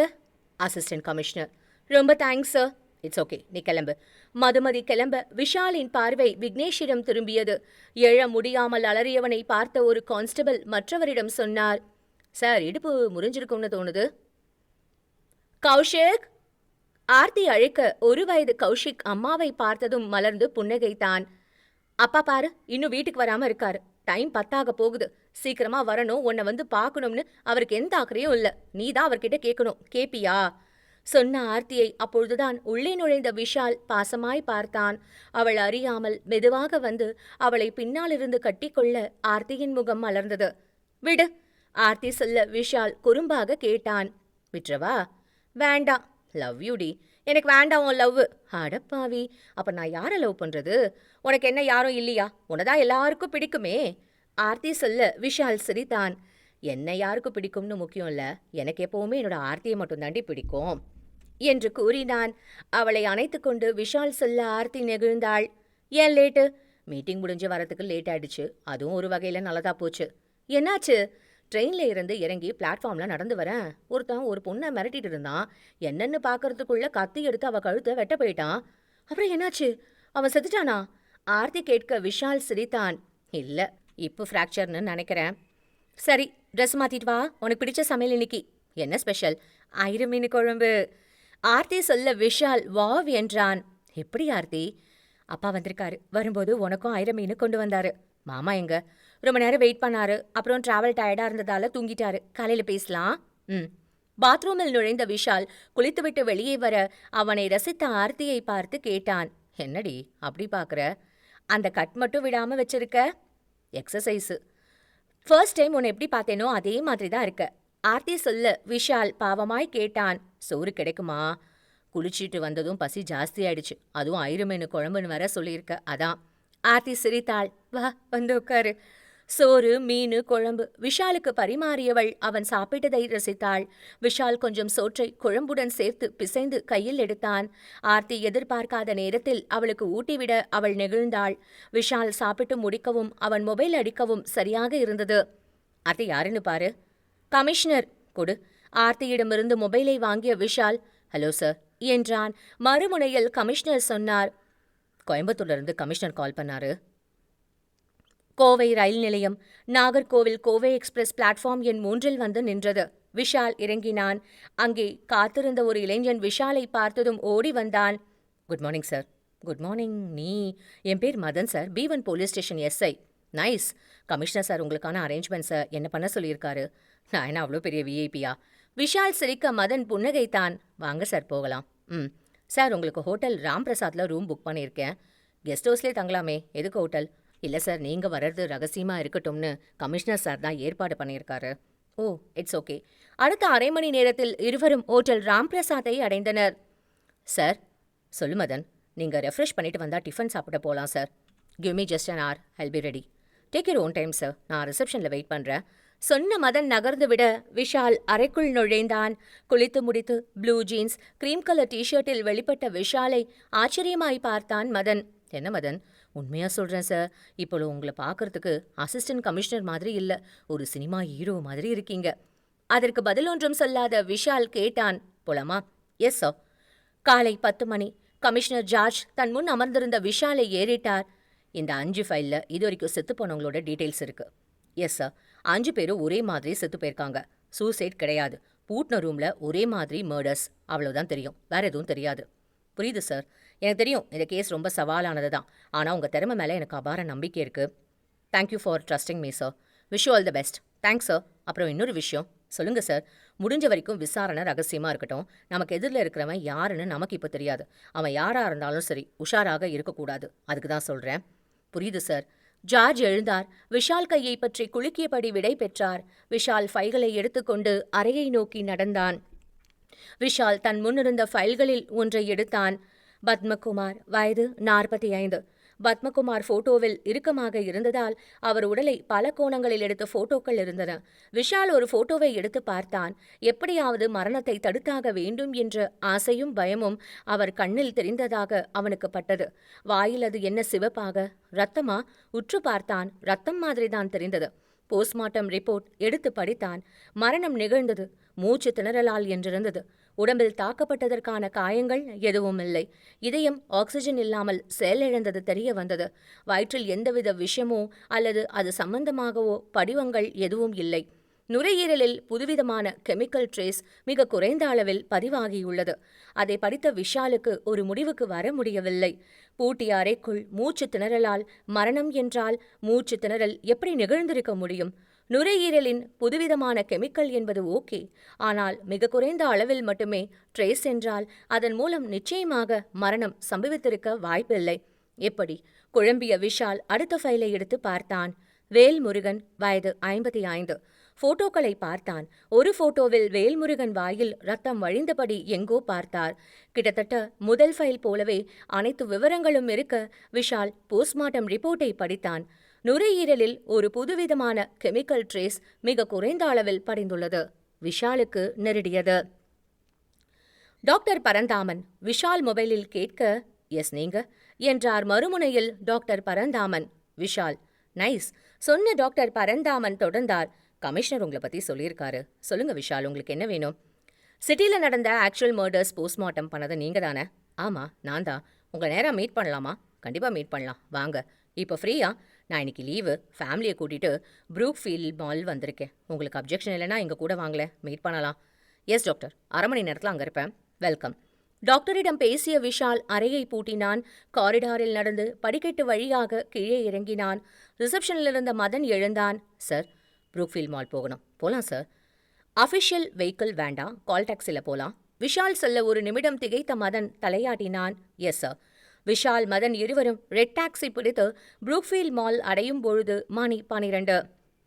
Assistant commissioner. ரொம்ப தேங்க்ஸ் சார். இட்ஸ் ஓகே, நீ கிளம்பு. மதுமதி கிளம்ப விஷாலின் பார்வை விக்னேஷிடம் திரும்பியது. எழ முடியாமல் அலறியவனை பார்த்த ஒரு கான்ஸ்டபிள் மற்றவரிடம் சொன்னார். சார், இடுப்பு முறிஞ்சிருக்கும்னு தோணுது. கௌஷிக். ஆர்த்தி அழைக்க 1 வயது கௌஷிக் அம்மாவை பார்த்ததும் மலர்ந்து புன்னகைத்தான். அப்பா பாரு, இன்னும் வீட்டுக்கு வராம இருக்காரு. டைம் 10 போகுது. சீக்கிரமா வரணும், உன்னை வந்து பார்க்கணும்னு அவருக்கு எந்த ஆக்கிரையும் இல்ல. நீதான் அவர்கிட்ட கேட்கணும். கேப்பியா? சொன்ன ஆர்த்தியை அப்பொழுதுதான் உள்ளே நுழைந்த விஷால் பாசமாய் பார்த்தான். அவள் அறியாமல் மெதுவாக வந்து அவளை பின்னாலிருந்து கட்டிக்கொள்ள ஆர்த்தியின் முகம் மலர்ந்தது. விடு. ஆர்த்தி சொல்ல விஷால் குறும்பாக கேட்டான். விட்டுறவா? வேண்டாம். லவ் யூடி. எனக்கு வேண்டாம் உன் லவ். அடப்பாவி, அப்ப நான் யாரை லவ் பண்றது? உனக்கு என்ன யாரும் இல்லையா? உனதான் எல்லாருக்கும் பிடிக்குமே. ஆர்த்தி சொல்ல விஷால் சிரித்தான். என்ன யாருக்கு பிடிக்கும்னு முக்கியம் இல்ல, எனக்கு எப்பவுமே என்னோட ஆர்த்தியை மட்டும் தாண்டி பிடிக்கும் என்று கூறினான். அவளை அணைத்து கொண்டு விஷால் சொல்ல ஆர்த்தி நெகிழ்ந்தாள். ஏன் லேட்டு? மீட்டிங் முடிஞ்சு வரத்துக்கு லேட் ஆயிடுச்சு. அதுவும் ஒரு வகையில நல்லதா போச்சு. என்னாச்சு? ட்ரெயின்ல இருந்து இறங்கி பிளாட்ஃபார்ம்ல நடந்து வரேன். ஒருத்தன் ஒரு பொண்ணை மிரட்டிட்டு இருந்தான். என்னன்னு பாக்கறதுக்குள்ள கத்தி எடுத்து அவ கழுத்தை வெட்ட போயிட்டான். அப்புறம் என்னாச்சு? அவன் செத்துட்டானா? ஆர்த்தி கேட்க விஷால் சிரித்தான். இல்ல, இப்போ ஃப்ராக்சர்னு நினைக்கிறேன். சரி, ட்ரெஸ் மாத்திட்டு வா. உனக்கு பிடிச்ச சமையல் இன்னைக்கு. என்ன ஸ்பெஷல்? ஐர மீன் குழம்பு. ஆர்த்தி சொல்ல விஷால் வாவ் என்றான். எப்படி ஆர்த்தி? அப்பா வந்திருக்காரு. வரும்போது உனக்கும் ஐர மீன் கொண்டு வந்தாரு. மாமா எங்க? ரொம்ப நேரம் வெயிட் பண்ணாரு. அப்புறம் டிராவல் டயர்டா இருந்ததால தூங்கிட்டாரு. காலையில பேசலாம். ம். பாத்ரூமில் நுழைந்த விஷால் குளித்துவிட்டு வெளியே வர அவனை ரசித்த ஆர்த்தியை பார்த்து கேட்டான். என்னடி அப்படி பார்க்குற? அந்த கட் மட்டும் விடாம வச்சிருக்க? எக்ஸசைஸு. ஃபர்ஸ்ட் டைம் உன்னை எப்படி பார்த்தேனோ அதே மாதிரி தான் இருக்க. ஆர்த்தி சொல்ல விஷால் பாவமாய் கேட்டான். சோறு கிடைக்குமா? குளிச்சிட்டு வந்ததும் பசி ஜாஸ்தி ஆயிடுச்சு. அதுவும் ஐருமீனு குழம்புன்னு வேற சொல்லியிருக்க, அதான். ஆர்த்தி சிரித்தாள். வா வந்து உட்காரு. சோறு மீனு குழம்பு விஷாலுக்கு பரிமாறியவள் அவன் சாப்பிட்டதை ரசித்தாள். விஷால் கொஞ்சம் சோற்றை குழம்புடன் சேர்த்து பிசைந்து கையில் எடுத்தான். ஆர்த்தி எதிர்பார்க்காத நேரத்தில் அவளுக்கு ஊட்டிவிட அவள் நெகிழ்ந்தாள். விஷால் சாப்பிட்டு முடிக்கவும் அவன் மொபைல் அடிக்கவும் சரியாக இருந்தது. ஆர்த்தி யாருன்னு பாரு. கமிஷனர். கொடு. ஆர்த்தியிடமிருந்து மொபைலை வாங்கிய விஷால் ஹலோ சார் என்றான். மறுமுனையில் கமிஷனர் சொன்னார். கோயம்புத்தூர்லேருந்து கமிஷனர் கால் பண்ணாரு. கோவை ரயில் நிலையம். நாகர்கோவில் கோவை எக்ஸ்பிரஸ் பிளாட்ஃபார்ம் எண் 3 வந்து நின்றது. விஷால் இறங்கினான். அங்கே காத்திருந்த ஒரு இளைஞன் விஷாலை பார்த்ததும் ஓடி வந்தான். Good morning sir. Good morning. நீ? என் பேர் Madan sir, B1 police station SI. Nice. Commissioner sir உங்களுக்கான அரேஞ்ச்மெண்ட்ஸை என்ன பண்ண சொல்லியிருக்காரு. நான் என்ன அவ்வளோ பெரிய விஐபியா? விஷால் சிரிக்க மதன் புன்னகைத்தான். வாங்க சார் போகலாம். சார் உங்களுக்கு ஹோட்டல் ராம் பிரசாத்தில் ரூம் புக் பண்ணியிருக்கேன். கெஸ்ட் ஹவுஸ்லேயே தங்கலாமே, எதுக்கு ஹோட்டல்? இல்லை சார், நீங்கள் வர்றது ரகசியமாக இருக்கட்டும்னு கமிஷனர் சார் தான் ஏற்பாடு பண்ணியிருக்காரு. ஓ, இட்ஸ் ஓகே. அடுத்த அரை மணி நேரத்தில் இருவரும் ஹோட்டல் ராம் பிரசாத்தை அடைந்தனர். சார். சொல்லு மதன். நீங்கள் ரெஃப்ரெஷ் பண்ணிட்டு வந்தால் டிஃபன் சாப்பிட போகலாம் sir. Give me just an hour, I'll be ready. Take your own time sir, நான் ரிசப்ஷனில் வெயிட் பண்ணுறேன். சொன்ன மதன் நகர்ந்து விட விஷால் அறைக்குள் நுழைந்தான். குளித்து முடித்து ப்ளூ ஜீன்ஸ் கிரீம் கலர் டிஷர்ட்டில் வெளிப்பட்ட விஷாலை ஆச்சரியமாய் பார்த்தான் மதன். என்ன மதன்? உண்மையாக சொல்கிறேன் சார், இப்போ உங்களை பார்க்கறதுக்கு அசிஸ்டன்ட் கமிஷனர் மாதிரி இல்லை, ஒரு சினிமா ஹீரோ மாதிரி இருக்கீங்க. அதற்கு பதில் ஒன்றும் சொல்லாத விஷால் கேட்டான். போலாமா? Yes sir. காலை 10 மணி. கமிஷனர் ஜார்ஜ் தன் முன் அமர்ந்திருந்த விஷாலை ஏறிட்டார். இந்த 5 ஃபைலில் இது வரைக்கும் செத்து போனவங்களோட டீட்டெயில்ஸ் இருக்கு. Yes sir. 5 பேரும் ஒரே மாதிரி செத்து போயிருக்காங்க. சூசைட் கிடையாது. பூட்டின ரூமில் ஒரே மாதிரி மர்டர்ஸ். அவ்வளோதான் தெரியும், வேற எதுவும் தெரியாது. புரியுது சார். எனக்கு தெரியும் இந்த கேஸ் ரொம்ப சவாலானது தான். ஆனால் உங்கள் திறமை மேலே எனக்கு அபார நம்பிக்கை இருக்குது. Thank you for trusting me sir. Wish you all the best. Thanks sir. அப்புறம் இன்னொரு விஷயம். சொல்லுங்கள் சார். முடிஞ்ச வரைக்கும் விசாரணை ரகசியமாக இருக்கட்டும். நமக்கு எதிரில் இருக்கிறவன் யாருன்னு நமக்கு இப்போ தெரியாது. அவன் யாராக இருந்தாலும் சரி, உஷாராக இருக்கக்கூடாது. அதுக்கு தான் சொல்கிறேன். புரியுது சார். ஜார்ஜ் எழுந்தார். விஷால் கையை பற்றி குலுக்கியபடி விடை பெற்றார். விஷால் ஃபைல்களை எடுத்துக்கொண்டு அறையை நோக்கி நடந்தான். விஷால் தன் முன்னிருந்த ஃபைல்களில் ஒன்றை எடுத்தான். பத்மகுமார், வயது 45. பத்மகுமார் போட்டோவில் இறுக்கமாக இருந்ததால் அவர் உடலை பல கோணங்களில் எடுத்த போட்டோக்கள் இருந்தன. விஷால் ஒரு போட்டோவை எடுத்து பார்த்தான். எப்படியாவது மரணத்தை தடுத்தாக வேண்டும் என்ற ஆசையும் பயமும் அவர் கண்ணில் தெரிந்ததாக அவனுக்கு பட்டது. வாயில் அது என்ன சிவப்பாக, ரத்தமா? உற்று பார்த்தான். ரத்தம் மாதிரிதான் தெரிந்தது. போஸ்ட்மார்ட்டம் ரிப்போர்ட் எடுத்து படித்தான். மரணம் நிகழ்ந்தது. மூச்சு திணறலால் என்றிருந்தது. உடம்பில் தாக்கப்பட்டதற்கான காயங்கள் எதுவும் இல்லை. இதயம் ஆக்சிஜன் இல்லாமல் செயலிழந்தது தெரிய வந்தது. வயிற்றில் எந்தவித விஷமோ அல்லது அது சம்பந்தமாகவோ படிவங்கள் எதுவும் இல்லை. நுரையீரலில் புதுவிதமான கெமிக்கல் ட்ரேஸ் மிக குறைந்த அளவில் பதிவாகியுள்ளது. அதை படித்த விஷாலுக்கு ஒரு முடிவுக்கு வர முடியவில்லை. பூட்டிய அறைக்குள் மூச்சு திணறலால் மரணம் என்றால் மூச்சு திணறல் எப்படி நிகழ்ந்திருக்க முடியும்? நுரையீரலின் புதுவிதமான கெமிக்கல் என்பது ஓகே, ஆனால் மிக குறைந்த அளவில் மட்டுமே ட்ரேஸ் என்றால் அதன் மூலம் நிச்சயமாக மரணம் சம்பவித்திருக்க வாய்ப்பில்லை. எப்படி? குழம்பிய விஷால் அடுத்த ஃபைலை எடுத்து பார்த்தான். வேல்முருகன், வயது 55. போட்டோக்களை பார்த்தான். ஒரு போட்டோவில் வேல்முருகன் வாயில் ரத்தம் வழிந்தபடி எங்கோ பார்த்தார். கிட்டத்தட்ட முதல் ஃபைல் போலவே அனைத்து விவரங்களும் இருக்க விஷால் போஸ்ட்மார்ட்டம் ரிப்போர்ட்டை படித்தான். நுரையீரலில் ஒரு புதுவிதமான கெமிக்கல் ட்ரேஸ் மிக குறைந்த அளவில் படிந்துள்ளது. விஷாலுக்கு நெருடியது. டாக்டர் பரந்தாமன். விஷால் மொபைலில் கேட்க, எஸ் நீங்க என்றார் மறுமுனையில் டாக்டர் பரந்தாமன். விஷால், நைஸ். சொன்ன டாக்டர் பரந்தாமன் தொடர்ந்தார். கமிஷனர் உங்களை பற்றி சொல்லியிருக்காரு. சொல்லுங்க விஷால், உங்களுக்கு என்ன வேணும்? சிட்டியில் நடந்த ஆக்சுவல் மர்டர்ஸ் போஸ்ட்மார்ட்டம் பண்ணது நீங்கள் தானே? ஆமாம், நான் தான். உங்கள் நேராக மீட் பண்ணலாமா? கண்டிப்பாக மீட் பண்ணலாம், வாங்க. இப்போ ஃப்ரீயா? நான் இன்னைக்கு லீவு, ஃபேமிலியை கூட்டிகிட்டு ப்ரூக்ஃபீல்ட் மால் வந்திருக்கேன். உங்களுக்கு அப்ஜெக்ஷன் இல்லைன்னா எங்கள் கூட வாங்கலை, மீட் பண்ணலாம். எஸ் டாக்டர், அரை மணி நேரத்தில் அங்கே இருப்பேன். வெல்கம். டாக்டரிடம் பேசிய விஷால் அறையை பூட்டினான். காரிடாரில் நடந்து படிக்கட்டு வழியாக கீழே இறங்கினான். ரிசப்ஷனில் இருந்த மதன் எழுந்தான். சார், ப்ரூக்ஃபீல்ட் மால் போகணும். போகலாம் சார். அஃபிஷியல் வெஹிக்கிள் வேண்டாம், கால் டாக்ஸில போலாம். விஷால் சொல்ல ஒரு நிமிடம் திகைத்த மதன் தலையாட்டினான். Yes sir. விஷால், மதன் இருவரும் ரெட் டாக்ஸி பிடித்து ப்ரூக்ஃபீல்ட் மால் அடையும் பொழுது மணி 12.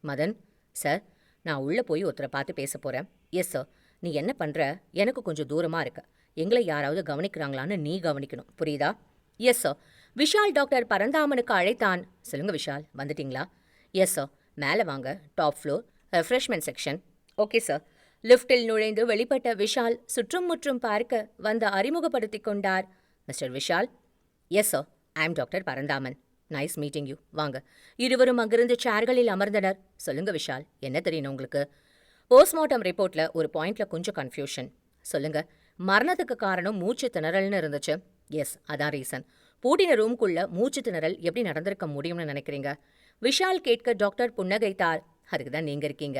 மதன், சார், நான் உள்ள போய் ஒருத்தரை பார்த்து பேச போறேன். Yes sir. நீ என்ன பண்ற? எனக்கு கொஞ்சம் தூரமா இருக்கு. எங்களை யாராவது கவனிக்கிறாங்களான்னு நீ கவனிக்கணும், புரியுதா? Yes sir. விஷால் டாக்டர் பரந்தாமனுக்கு அழைத்தான். சொல்லுங்க விஷால், வந்துட்டீங்களா? Yes sir. மேலே வாங்க, top floor, refreshment section. Okay sir. லிஃப்டில் நுழைந்து வெளிப்பட்ட விஷால் சுற்றும் முற்றும் பார்க்க வந்து அறிமுகப்படுத்திக் கொண்டார். Mister Vishal. Yes sir. I am doctor Paranthaman. Nice meeting you. வாங்க. இருவரும் அங்கிருந்து சேர்களில் அமர்ந்தனர். சொல்லுங்க விஷால், என்ன தெரியணும் உங்களுக்கு? போஸ்ட்மார்ட்டம் ரிப்போர்ட்ல ஒரு பாயிண்ட்ல கொஞ்சம் கன்ஃபியூஷன். சொல்லுங்க. மரணத்துக்கு காரணம் மூச்சு திணறல்னு இருந்துச்சு. எஸ், அதான் ரீசன். பூட்டின ரூம்குள்ள மூச்சு திணறல் எப்படி நடந்திருக்க முடியும்னு நினைக்கிறீங்க? விஷால் கேட்க டாக்டர் புன்னகைத்தார். அதுக்கு தான் நீங்க இருக்கீங்க.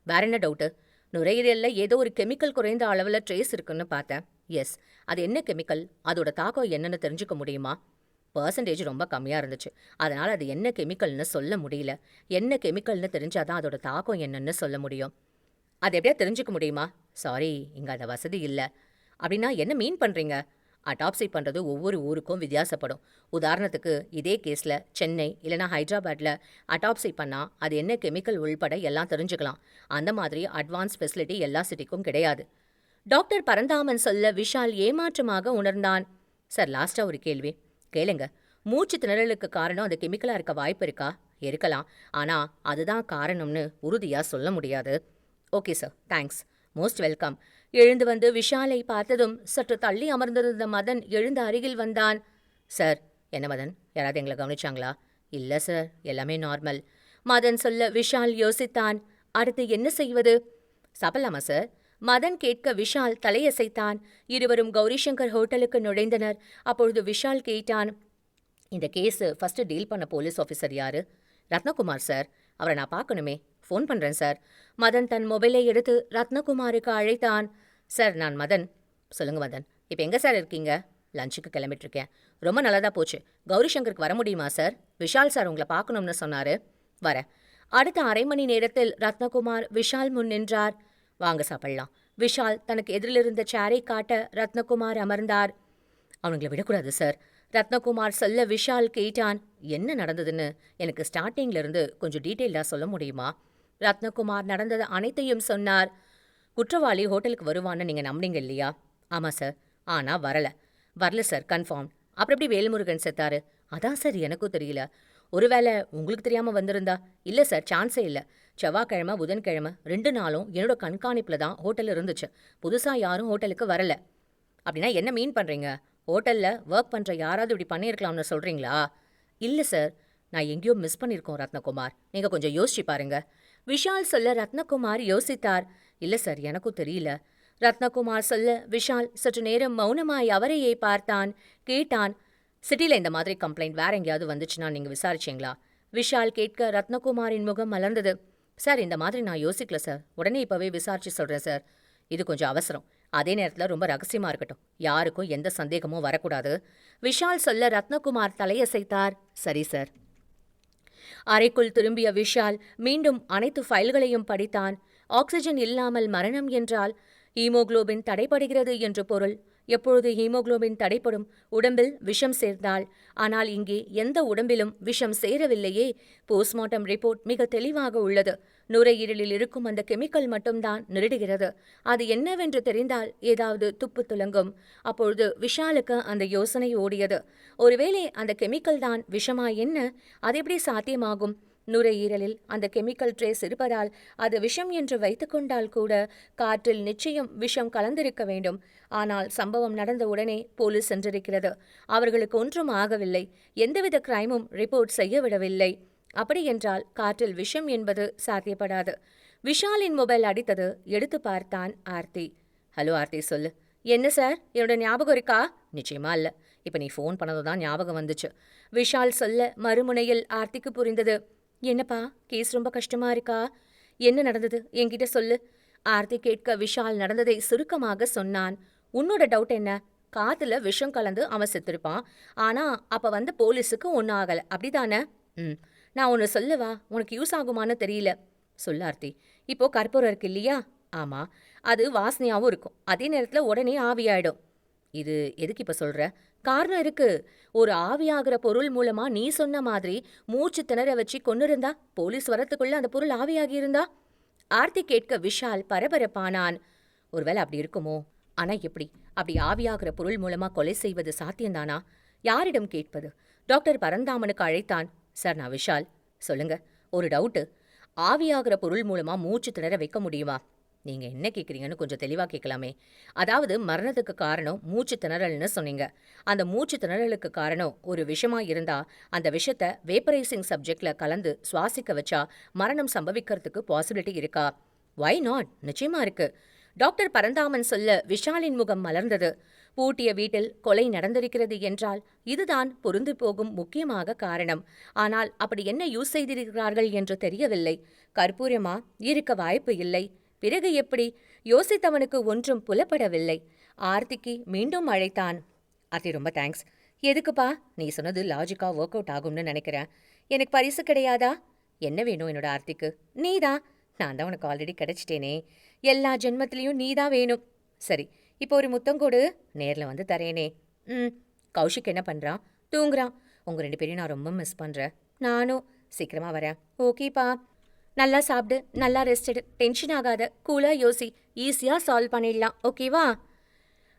வேற என்ன டவுட்டு? நுரையீரல்ல ஏதோ ஒரு கெமிக்கல் குறைந்த அளவில் ட்ரேஸ் இருக்குன்னு பார்த்தேன். எஸ், அது என்ன கெமிக்கல், அதோட தாக்கம் என்னன்னு தெரிஞ்சுக்க முடியுமா? பர்சன்டேஜ் ரொம்ப கம்மியாக இருந்துச்சு. அதனால் அது என்ன கெமிக்கல்னு சொல்ல முடியல. என்ன கெமிக்கல்னு தெரிஞ்சாதான் அதோட தாக்கம் என்னன்னு சொல்ல முடியும். அது எப்படியா தெரிஞ்சுக்க முடியுமா? சாரி, இங்கே அந்த வசதி இல்லை. அப்படின்னா என்ன மீன் பண்ணுறீங்க? அட்டாப்சி பண்ணுறது ஒவ்வொரு ஊருக்கும் வித்தியாசப்படும். உதாரணத்துக்கு இதே கேஸில் சென்னை இல்லைனா ஹைதராபாத்தில் அட்டாப்சி பண்ணால் அது என்ன கெமிக்கல் உள்பட எல்லாம் தெரிஞ்சுக்கலாம். அந்த மாதிரி அட்வான்ஸ் ஃபெசிலிட்டி எல்லா சிட்டிக்கும் கிடையாது. டாக்டர் பரந்தாமன் சொல்ல விஷால் ஏமாற்றமாக உணர்ந்தான். சார், லாஸ்ட்டாக ஒரு கேள்வி கேளுங்க. மூச்சு திணறலுக்கு காரணம் அந்த கெமிக்கலாக இருக்க வாய்ப்பு இருக்கா? இருக்கலாம். ஆனால் அதுதான் காரணம்னு உறுதியாக சொல்ல முடியாது. Okay sir, thanks, most welcome. எழுந்து வந்து விஷாலை பார்த்ததும் சற்று தள்ளி அமர்ந்திருந்த மதன் எழுந்து அருகில் வந்தான். சார். என்ன மதன், யாராவது எங்களை கவனிச்சாங்களா? இல்லை சார், எல்லாமே நார்மல். மதன் சொல்ல விஷால் யோசித்தான். அடுத்து என்ன செய்வது? சாப்பிடலாமா சார்? மதன் கேட்க விஷால் தலையசைத்தான். இருவரும் கௌரிசங்கர் ஹோட்டலுக்கு நுழைந்தனர். அப்பொழுது விஷால் கேட்டான். இந்த கேஸு ஃபர்ஸ்ட் டீல் பண்ண போலீஸ் ஆஃபீஸர் யாரு? ரத்னகுமார் சார். அவரை நான் பார்க்கணுமே. ஃபோன் பண்ணுறேன் சார். மதன் தன் மொபைலை எடுத்து ரத்னகுமாருக்கு அழைத்தான். சார், நான் மதன். சொல்லுங்க மதன், இப்போ எங்கே சார் இருக்கீங்க? லஞ்சுக்கு கிளம்பிட்டுருக்கேன். ரொம்ப நல்லதாக போச்சு. கௌரிசங்கருக்கு வர முடியுமா சார்? விஷால் சார் உங்களை பார்க்கணும்னு சொன்னார். வரேன். அடுத்த அரை மணி நேரத்தில் ரத்னகுமார் விஷால் முன் நின்றார். வாங்க சாப்பிடலாம். விஷால் தனக்கு எதிரிலிருந்த சேரை காட்ட ரத்னகுமார் அமர்ந்தார். அவனுங்களை விடக்கூடாது சார். ரத்னகுமார் சொல்ல விஷால் கேட்டான். என்ன நடந்ததுன்னு எனக்கு ஸ்டார்டிங்லேருந்து கொஞ்சம் டீட்டெயிலாக சொல்ல முடியுமா? ரத்னகுமார் நடந்தது அனைத்தையும் சொன்னார். குற்றவாளி ஹோட்டலுக்கு வருவான்னு நீங்கள் நம்பினீங்க இல்லையா? ஆமாம் சார். ஆனால் வரல சார், கன்ஃபார்ம். அப்புறம் எப்படி வேல்முருகன் செத்தாரு? அதான் சார் எனக்கும் தெரியல. ஒருவேளை உங்களுக்கு தெரியாமல் வந்திருந்தா? இல்லை சார், சான்ஸே இல்லை. செவ்வாய்க்கிழமை புதன்கிழமை 2 நாளும் என்னோட கண்காணிப்பில் தான் ஹோட்டல் இருந்துச்சு. புதுசாக யாரும் ஹோட்டலுக்கு வரல. அப்படின்னா என்ன மீன் பண்ணுறீங்க? ஹோட்டலில் ஒர்க் பண்ணுற யாராவது இப்படி பண்ணியிருக்கலாம்னு சொல்கிறீங்களா? இல்லை சார், நான் எங்கேயோ மிஸ் பண்ணியிருக்கோம் ரத்னகுமார். நீங்கள் கொஞ்சம் யோசிச்சு பாருங்க. விஷால் சொல்ல ரத்னகுமார் யோசித்தார். இல்லை சார், எனக்கும் தெரியல. ரத்னகுமார் சொல்ல விஷால் சற்று நேரம் மௌனமாய் அவரையே பார்த்தான். கேட்டான். சிட்டியில் இந்த மாதிரி கம்ப்ளைண்ட் வேற எங்கேயாவது வந்துச்சுன்னா நீங்கள் விசாரிச்சிங்களா? விஷால் கேட்க ரத்னகுமாரின் முகம் மலர்ந்தது. சார், இந்த மாதிரி நான் யோசிக்கல சார். உடனே இப்போவே விசாரிச்சு சொல்கிறேன் சார். இது கொஞ்சம் அவசரம். அதே நேரத்தில் ரொம்ப ரகசியமாக இருக்கட்டும். யாருக்கும் எந்த சந்தேகமும் வரக்கூடாது. விஷால் சொல்ல ரத்னகுமார் தலையசைத்தார். சரி சார். அறைக்குள் திரும்பிய விஷால் மீண்டும் அனைத்து ஃபைல்களையும் படித்தான். ஆக்சிஜன் இல்லாமல் மரணம் என்றால் ஹீமோகுளோபின் தடைபடுகிறது என்று பொருள். எப்பொழுது ஹீமோகுளோபின் தடைப்படும்? உடம்பில் விஷம் சேர்ந்தால். ஆனால் இங்கே எந்த உடம்பிலும் விஷம் சேரவில்லையே. போஸ்ட்மார்ட்டம் ரிப்போர்ட் மிக தெளிவாக உள்ளது. நுரையீரலில் இருக்கும் அந்த கெமிக்கல் மட்டும்தான் நிரடுகிறது. அது என்னவென்று தெரிந்தால் ஏதாவது துப்பு துலங்கும். அப்பொழுது விஷாலுக்கு அந்த யோசனை ஓடியது. ஒருவேளை அந்த கெமிக்கல் தான் விஷமா என்ன? அது எப்படி சாத்தியமாகும்? நுரையீரலில் அந்த கெமிக்கல் ட்ரேஸ் இருப்பதால் அது விஷம் என்று வைத்துக்கொண்டால் கூட காற்றில் நிச்சயம் விஷம் கலந்திருக்க வேண்டும். ஆனால் சம்பவம் நடந்த உடனே போலீஸ் சென்றிருக்கிறது. அவர்களுக்கு ஒன்றும் ஆகவில்லை. எந்தவித கிரைமும் ரிப்போர்ட் செய்யவிடவில்லை. அப்படியென்றால் காற்றில் விஷம் என்பது சாத்தியப்படாது. விஷாலின் மொபைல் அடித்தது. எடுத்து பார்த்தான் ஆர்த்தி. ஹலோ ஆர்த்தி, சொல்லு. என்ன சார், என்னோட ஞாபகம் இருக்கா? நிச்சயமா இல்லை. இப்போ நீ ஃபோன் பண்ணது தான் ஞாபகம் வந்துச்சு. விஷால் சொல்ல மறுமுனையில் ஆர்த்திக்கு புரிந்தது. என்னப்பா, கேஸ் ரொம்ப கஷ்டமா இருக்கா? என்ன நடந்தது என்கிட்ட சொல்லு. ஆர்த்தி கேட்க விஷால் நடந்ததை சுருக்கமாக சொன்னான். உன்னோட டவுட் என்ன? காத்துல விஷம் கலந்து அவன் செத்துருப்பான். ஆனா அப்ப வந்த போலீஸுக்கு ஒன்றும் ஆகலை, அப்படிதானே? நான் ஒன்று சொல்லவா? உனக்கு யூஸ் ஆகுமான்னு தெரியல. சொல்லு ஆர்த்தி. இப்போ கற்பூரம் இருக்கு இல்லையா? ஆமா, அது வாசனையாவும் இருக்கும். அதே நேரத்துல உடனே ஆவியாயிடும். இது எதுக்கு இப்ப சொல்ற? காரணம் இருக்கு. ஒரு ஆவியாகிற பொருள் மூலமா நீ சொன்ன மாதிரி மூச்சு திணற வச்சு கொன்னுருந்தா, போலீஸ் வரத்துக்குள்ள அந்த பொருள் ஆவியாகி இருந்தா? ஆர்த்தி கேட்க விஷால் பரபரப்பானான். ஒருவேளை அப்படி இருக்குமோ? ஆனா எப்படி? அப்படி ஆவியாகிற பொருள் மூலமா கொலை செய்வது சாத்தியம்தானா? யாரிடம் கேட்பது? டாக்டர் பரந்தாமனுக்கு அழைத்தான். சார், நான் விஷால். சொல்லுங்க. ஒரு டவுட்டு. ஆவியாகிற பொருள் மூலமா மூச்சு திணற வைக்க முடியுமா? நீங்க என்ன கேக்குறீங்கன்னு கொஞ்சம் தெளிவா கேட்கலாமே. அதாவது மரணத்துக்கு காரணம் மூச்சு திணறல்னு சொன்னீங்க. அந்த மூச்சு திணறலுக்கு காரணம் ஒரு விஷமா இருந்தா, அந்த விஷத்த வேப்பரைசிங் சப்ஜெக்ட்ல கலந்து சுவாசிக்க வச்சா மரணம் சம்பவிக்கிறதுக்கு பாசிபிலிட்டி இருக்கா? Why not? நிச்சயமா இருக்கு. டாக்டர் பரந்தாமன் சொல்ல விஷாலின் முகம் மலர்ந்தது. பூட்டிய வீட்டில் கொலை நடந்திருக்கிறது என்றால் இதுதான் பொருந்து போகும் முக்கியமாக காரணம். ஆனால் அப்படி என்ன யூஸ் செய்திருக்கிறார்கள் என்று தெரியவில்லை. கற்பூரமா? இருக்க வாய்ப்பு இல்லை. பிறகு எப்படி? யோசித்தவனுக்கு ஒன்றும் புலப்படவில்லை. ஆர்த்திக்கு மீண்டும் அழைத்தான். ஆர்த்தி, ரொம்ப தேங்க்ஸ். எதுக்குப்பா? நீ சொன்னது லாஜிக்கா ஒர்க் அவுட் ஆகும்னு நினைக்கிறேன். எனக்கு பரிசு கிடையாதா? என்ன வேணும் என்னோட ஆர்த்திக்கு? நீதான். நான் தான் உனக்கு ஆல்ரெடி கிடைச்சிட்டேனே. எல்லா ஜென்மத்திலையும் நீதான் வேணும். சரி, இப்போ ஒரு முத்தம் கொடு. நேர்ல வந்து தரேனே. ம். கௌஷிக் என்ன பண்றான்? தூங்குறான். உங்க 2 பேரையும் நான் ரொம்ப மிஸ் பண்றேன். நானும். சீக்கிரமா வரேன். ஓகேப்பா. நல்லா சாப்பிடு, நல்லா ரெஸ்ட் எடு, டென்ஷன் ஆகாத, கூலா யோசி, ஈஸியா சால்வ் பண்ணிடலாம். ஓகேவா?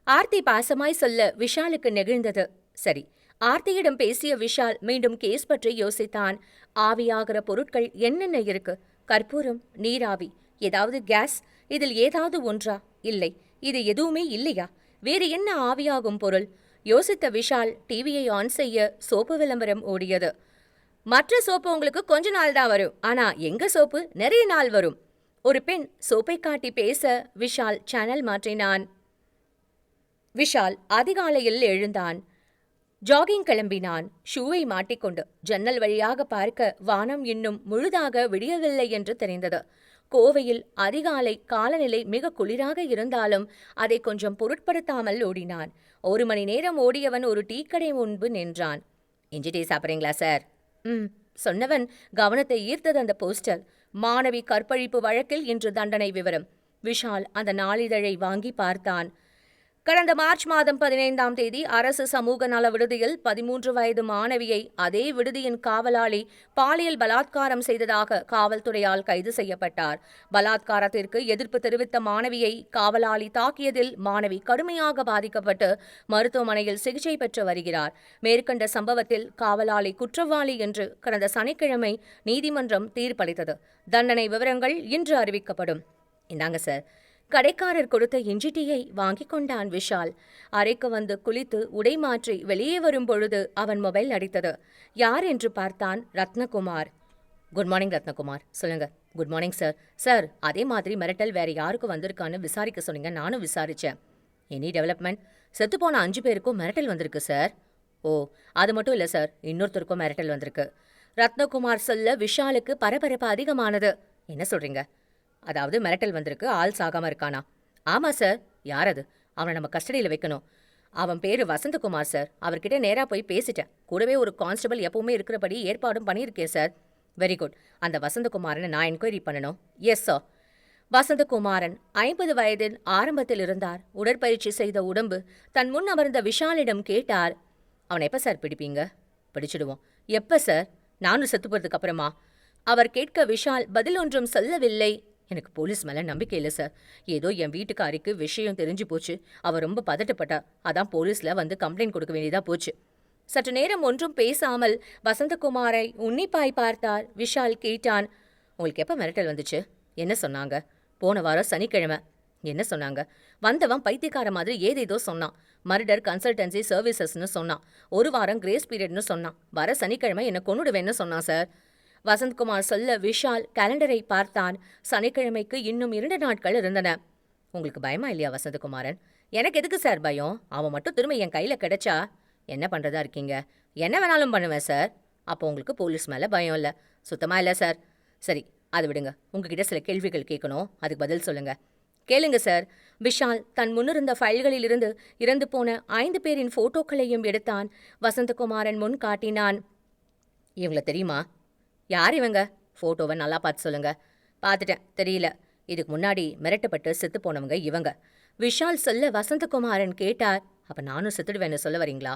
ஆர்த்தி பாசமாய் சொல்ல விஷாலுக்கு நெகிழ்ந்தது. சரி. ஆர்த்தியிடம் பேசிய விஷால் மீண்டும் கேஸ் பற்றி யோசித்தான். ஆவியாகிற பொருட்கள் என்னென்ன இருக்கு? கற்பூரம், நீராவி, ஏதாவது கேஸ்? இதில் ஏதாவது ஒன்றா? இல்லை. இது எதுவுமே இல்லையா? வேறு என்ன ஆவியாகும் பொருள்? யோசித்த விஷால் டிவியை ஆன் செய்ய சோப்பு விளம்பரம் ஓடியது. மற்ற சோப்பு உங்களுக்கு கொஞ்ச நாள் தான் வரும். ஆனா எங்க சோப்பு நிறைய நாள் வரும். ஒரு பெண் சோப்பை காட்டி பேச விஷால் சேனல் மாற்றினான். விஷால் அதிகாலையில் எழுந்தான். ஜாகிங் கிளம்பினான். ஷூவை மாட்டிக்கொண்டு ஜன்னல் வழியாக பார்க்க வானம் இன்னும் முழுதாக விடியவில்லை என்று தெரிந்தது. கோவையில் அதிகாலை காலநிலை மிக குளிராக இருந்தாலும் அதை கொஞ்சம் பொருட்படுத்தாமல் ஓடினான். 1 மணி நேரம் ஓடியவன் ஒரு டீக்கடை முன்பு நின்றான். இஞ்சி டீ சாப்பிட்றீங்களா சார்? ம். சொன்னவன் கவனத்தை ஈர்த்தது அந்த போஸ்டர். மாணவி கற்பழிப்பு வழக்கில் இன்று தண்டனை விவரம். விஷால் அந்த நாளிதழை வாங்கி பார்த்தான். கடந்த மார்ச் மாதம் 15ஆம் தேதி அரசு சமூக நல விடுதியில் 13 வயது மாணவியை அதே விடுதியின் காவலாளி பாலியல் பலாத்காரம் செய்ததாக காவல்துறையால் கைது செய்யப்பட்டார். பலாத்காரத்திற்கு எதிர்ப்பு தெரிவித்த மாணவியை காவலாளி தாக்கியதில் மாணவி கடுமையாக பாதிக்கப்பட்டு மருத்துவமனையில் சிகிச்சை பெற்று வருகிறார். மேற்கண்ட சம்பவத்தில் காவலாளி குற்றவாளி என்று கடந்த சனிக்கிழமை நீதிமன்றம் தீர்ப்பளித்தது. தண்டனை விவரங்கள் இன்று அறிவிக்கப்படும். இந்தாங்க சார். கடைக்காரர் கொடுத்த இஞ்சி டீயை வாங்கிக் கொண்டான் விஷால். அறைக்கு வந்து குளித்து உடை மாற்றி வெளியே வரும் பொழுது அவன் மொபைல் அடித்தது. யார் என்று பார்த்தான். ரத்னகுமார். Good morning Ratnakumar. சொல்லுங்க. Good morning sir. சார், அதே மாதிரி மிரட்டல் வேற யாருக்கு வந்திருக்கான்னு விசாரிக்க சொன்னீங்க. நானும் விசாரிச்சேன். Any development? செத்துப்போன 5 பேருக்கும் மிரட்டல் வந்திருக்கு சார். ஓ, அது மட்டும் இல்லை சார், இன்னொருத்தருக்கும் மிரட்டல் வந்திருக்கு. ரத்னகுமார் சொல்ல விஷாலுக்கு பரபரப்பு அதிகமானது. என்ன சொல்றீங்க? அதாவது மிரட்டல் வந்திருக்கு, ஆள் சாகாம இருக்கானா? ஆமா சார். யார் அது? அவனை நம்ம கஸ்டடியில் வைக்கணும். அவன் பேரு வசந்தகுமார் சார். அவர்கிட்ட நேரா போய் பேசிட்டேன். கூடவே ஒரு கான்ஸ்டபிள் எப்பவுமே இருக்கிறபடி ஏற்பாடும் பண்ணியிருக்கேன் சார். Very good. அந்த வசந்தகுமாரனை நான் என்கொயரி பண்ணணும். Yes sir. வசந்தகுமாரன் 50 வயதில் ஆரம்பத்தில் இருந்தார். உடற்பயிற்சி செய்த உடம்பு. தன் முன் அமர்ந்த விஷாலிடம் கேட்டார். அவனை எப்ப சார் பிடிப்பீங்க? பிடிச்சிடுவோம். எப்ப சார்? நானும் செத்து போறதுக்கு அப்புறமா? அவர் கேட்க விஷால் பதில் ஒன்றும் சொல்லவில்லை. எனக்கு போலீஸ் மேல நம்பிக்கை இல்லை சார். ஏதோ என் வீட்டுக்காரிக்கு விஷயம் தெரிஞ்சு போச்சு. அவ ரொம்ப பதட்டப்பட்டா. அதான் போலீஸ்ல வந்து கம்ப்ளைண்ட் கொடுக்க வேண்டியதா போச்சு. சற்று நேரம் ஒன்றும் பேசாமல் வசந்தகுமாரை உன்னிப்பாய் பார்த்தார். விஷால் கேட்டான். உங்களுக்கு எப்ப மிரட்டல் வந்துச்சு? என்ன சொன்னாங்க? போன வாரம் சனிக்கிழமை. என்ன சொன்னாங்க? வந்தவன் பைத்தியக்கார மாதிரி ஏதேதோ சொன்னான். மர்டர் கன்சல்டன்சி சர்வீசஸ்னு சொன்னான். 1 வாரம் கிரேஸ் பீரியட்னு சொன்னான். வர சனிக்கிழமை என்ன கொன்னுடுவேன்னு சொன்னான் சார். வசந்த்குமார் சொல்ல விஷால் கேலண்டரை பார்த்தான். சனிக்கிழமைக்கு இன்னும் 2 நாட்கள் இருந்தன. உங்களுக்கு பயமா இல்லையா வசந்தகுமாரன்? எனக்கு எதுக்கு சார் பயம்? அவன் மட்டும் திரும்ப என் கையில கிடைச்சா என்ன பண்றதா இருக்கீங்க? என்ன வேணாலும் பண்ணுவேன் சார். அப்போ உங்களுக்கு போலீஸ் மேல பயம் இல்லை? சுத்தமா இல்லை சார். சரி, அதை விடுங்க. உங்ககிட்ட சில கேள்விகள் கேட்கணும். அதுக்கு பதில் சொல்லுங்க. கேளுங்க சார். விஷால் தன் முன்னிருந்த ஃபைல்களிலிருந்து இறந்து போன 5 பேரின் போட்டோக்களையும் எடுத்தான். வசந்தகுமாரன் முன் காட்டினான். இவங்கள தெரியுமா? யார் இவங்க? ஃபோட்டோவை நல்லா பார்த்து சொல்லுங்க. பார்த்துட்டேன். தெரியல. இதுக்கு முன்னாடி மிரட்டப்பட்டு செத்து போனவங்க இவங்க. விஷால் சொல்ல வசந்தகுமாரன் கேட்டார். அப்ப நானும் செத்துடுவேன்னு சொல்ல வரீங்களா?